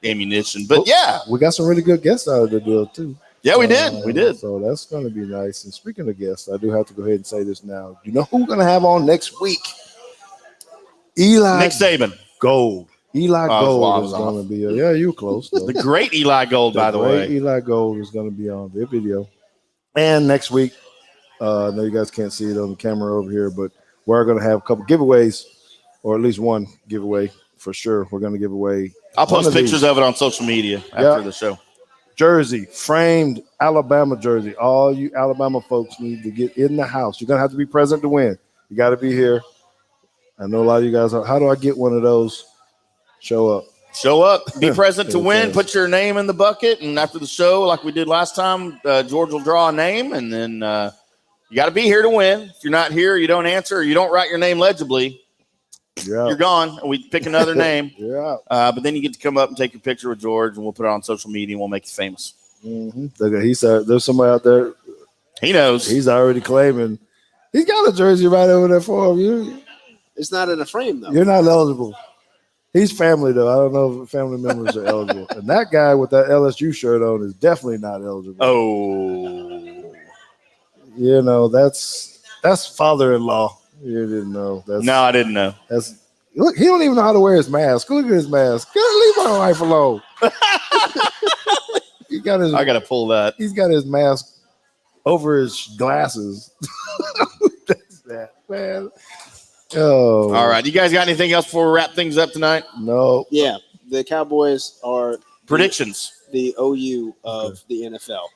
ammunition. But, yeah. We got some really good guests out of the deal too. Yeah, we did. We did. So that's going to be nice. And speaking of guests, I do have to go ahead and say this now. You know who we're going to have on next week? Eli Nick Saban. Gold. Eli I Gold was is off. going to be. Yeah, you were close. Though. The great Eli Gold, by the great way. Eli Gold is going to be on the video. And next week, I know you guys can't see it on the camera over here, but we're going to have a couple giveaways, or at least one giveaway for sure. We're going to give away. I'll one post of these. pictures of it on social media after Yeah. the show. Jersey, framed Alabama jersey. All you Alabama folks need to get in the house. You're going to have to be present to win. You got to be here. I know a lot of you guys are. How do I get one of those? Show up. Show up, be present to It win, is. put your name in the bucket, and after the show, like we did last time, George will draw a name, and then you got to be here to win. If you're not here, you don't answer, or you don't write your name legibly, you're gone, and we pick another name. You're out. But then you get to come up and take your picture with George, and we'll put it on social media, and we'll make you famous. Mm-hmm. Look, he said there's somebody out there. He knows. He's already claiming. He's got a jersey right over there for him. It's not in a frame, though. You're not eligible. He's family, though. I don't know if family members are eligible. And that guy with that LSU shirt on is definitely not eligible. Oh. You know, that's father-in-law. You didn't know. No, I didn't know. Look, he don't even know how to wear his mask. Look at his mask. Leave my wife alone. He got his. I got to pull that. He's got his mask over his glasses. That's that, man. Oh. All right. You guys got anything else before we wrap things up tonight? No. Yeah, the Cowboys are Predictions. the OU of the NFL.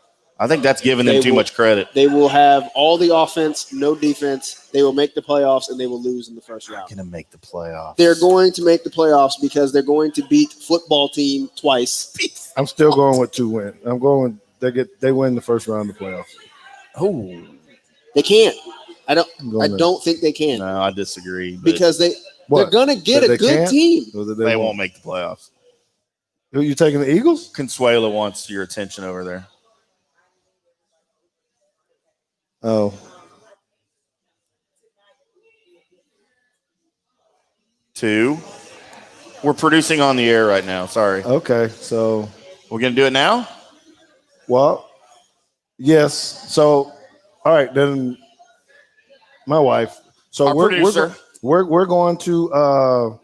I think that's giving them They too will- much credit. They will have all the offense, no defense. They will make the playoffs, and they will lose in the first round. Going to make the playoffs. They're going to make the playoffs because they're going to beat football team twice. I'm still going with 2 wins. I'm going. They win the first round of the playoffs. Oh. They can't. I I'm going there. don't think they can No, I disagree. but because they're What? going to get That a they good can't? team. Or that they won't make the playoffs. Who you taking the Eagles? Consuelo wants your attention over there. Oh, 2. We're producing on the air right now. Sorry. okay. So, We're going to do it now? well, yes. So, all right. Then, my wife. So Our we're producer. we're going to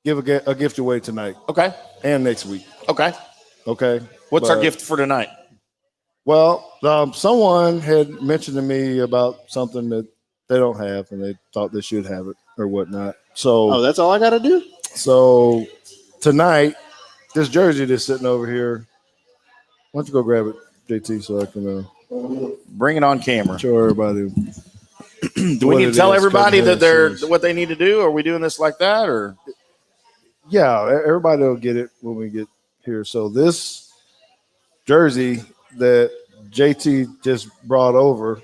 give a gift away tonight Okay. and next week. Okay. Okay. What's our But- gift for tonight? Well, someone had mentioned to me about something that they don't have, and they thought they should have it or whatnot. So, Oh, that's all I got to do? so tonight, this jersey that's sitting over here. Why don't you go grab it, JT, so I can Bring it on camera. Show everybody. Do we need to tell everybody that what they need to do? Are we doing this like that, or? Yeah, everybody will get it when we get here. So this jersey that JT just brought over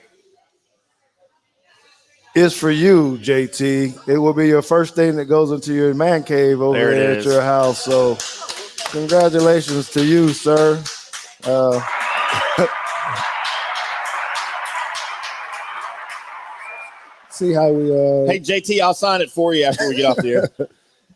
is for you, JT. It will be your first thing that goes into your man cave over there at your house. So congratulations to you, sir. See how we Hey JT, I'll sign it for you after we get off the air.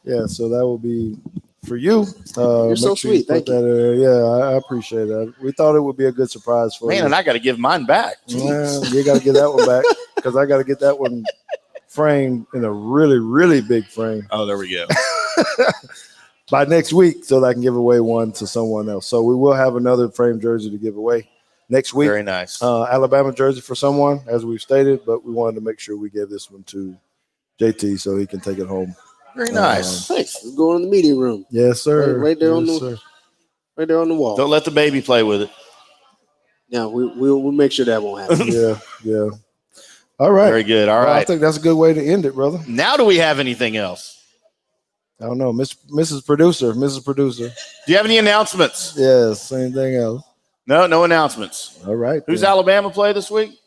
Yeah, so that will be for you. You're so sweet. Thank you. Yeah, I appreciate that. We thought it would be a good surprise for you. Man, and I got to give mine back. Well, you got to get that one back because I got to get that one framed in a really, really big frame. Oh, there we go. By next week, so that I can give away one to someone else. So we will have another framed jersey to give away next week. Very nice. Alabama jersey for someone, as we've stated, but we wanted to make sure we gave this one to JT so he can take it home. Very nice. Thanks. Let's go in the meeting room. Yes, sir. Right there yes, right there on the wall. Don't let the baby play with it. Yeah, we'll make sure that won't happen. Yeah. All right. Very good. All right. I think that's a good way to end it, brother. Now, do we have anything else? I don't know, Mrs. Producer. Do you have any announcements? Yes. Anything else? No announcements. All right. Who's Alabama play this week?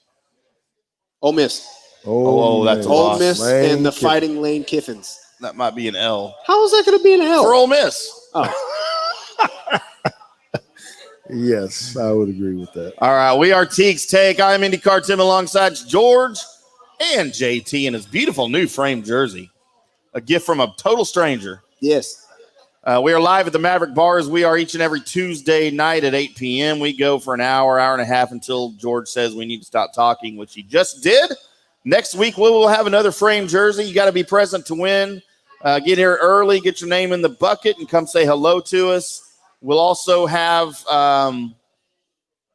Ole Miss. Oh, that's a Ole loss. Miss Lane and the Kiffin. Fighting Lane Kiffins. That might be an L. How is that going to be an L? For Ole Miss. Oh. Yes, I would agree with that. All right, we are Teague's Take. I'm IndyCar Tim alongside George and JT in his beautiful new framed jersey. A gift from a total stranger. Yes. We are live at the Maverick Bars. We are each and every Tuesday night at 8 p.m. We go for an hour and a half until George says we need to stop talking, which he just did. Next week, we will have another framed jersey. You got to be present to win. Get here early, get your name in the bucket, and come say hello to us. We'll also have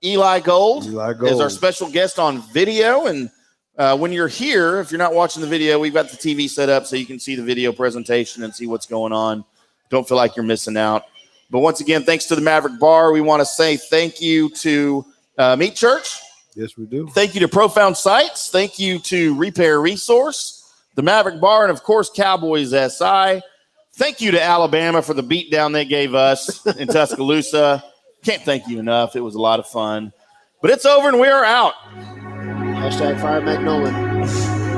Eli Gold as our special guest on video. And when you're here, if you're not watching the video, we've got the TV set up so you can see the video presentation and see what's going on. Don't feel like you're missing out. But once again, thanks to the Maverick Bar. We want to say thank you to Meat Church. Yes, we do. Thank you to Profound Sights. Thank you to Repair Resource, the Maverick Bar, and, of course, Cowboys SI. Thank you to Alabama for the beatdown they gave us in Tuscaloosa. Can't thank you enough. It was a lot of fun. But it's over, and we are out. #FireMcNolan.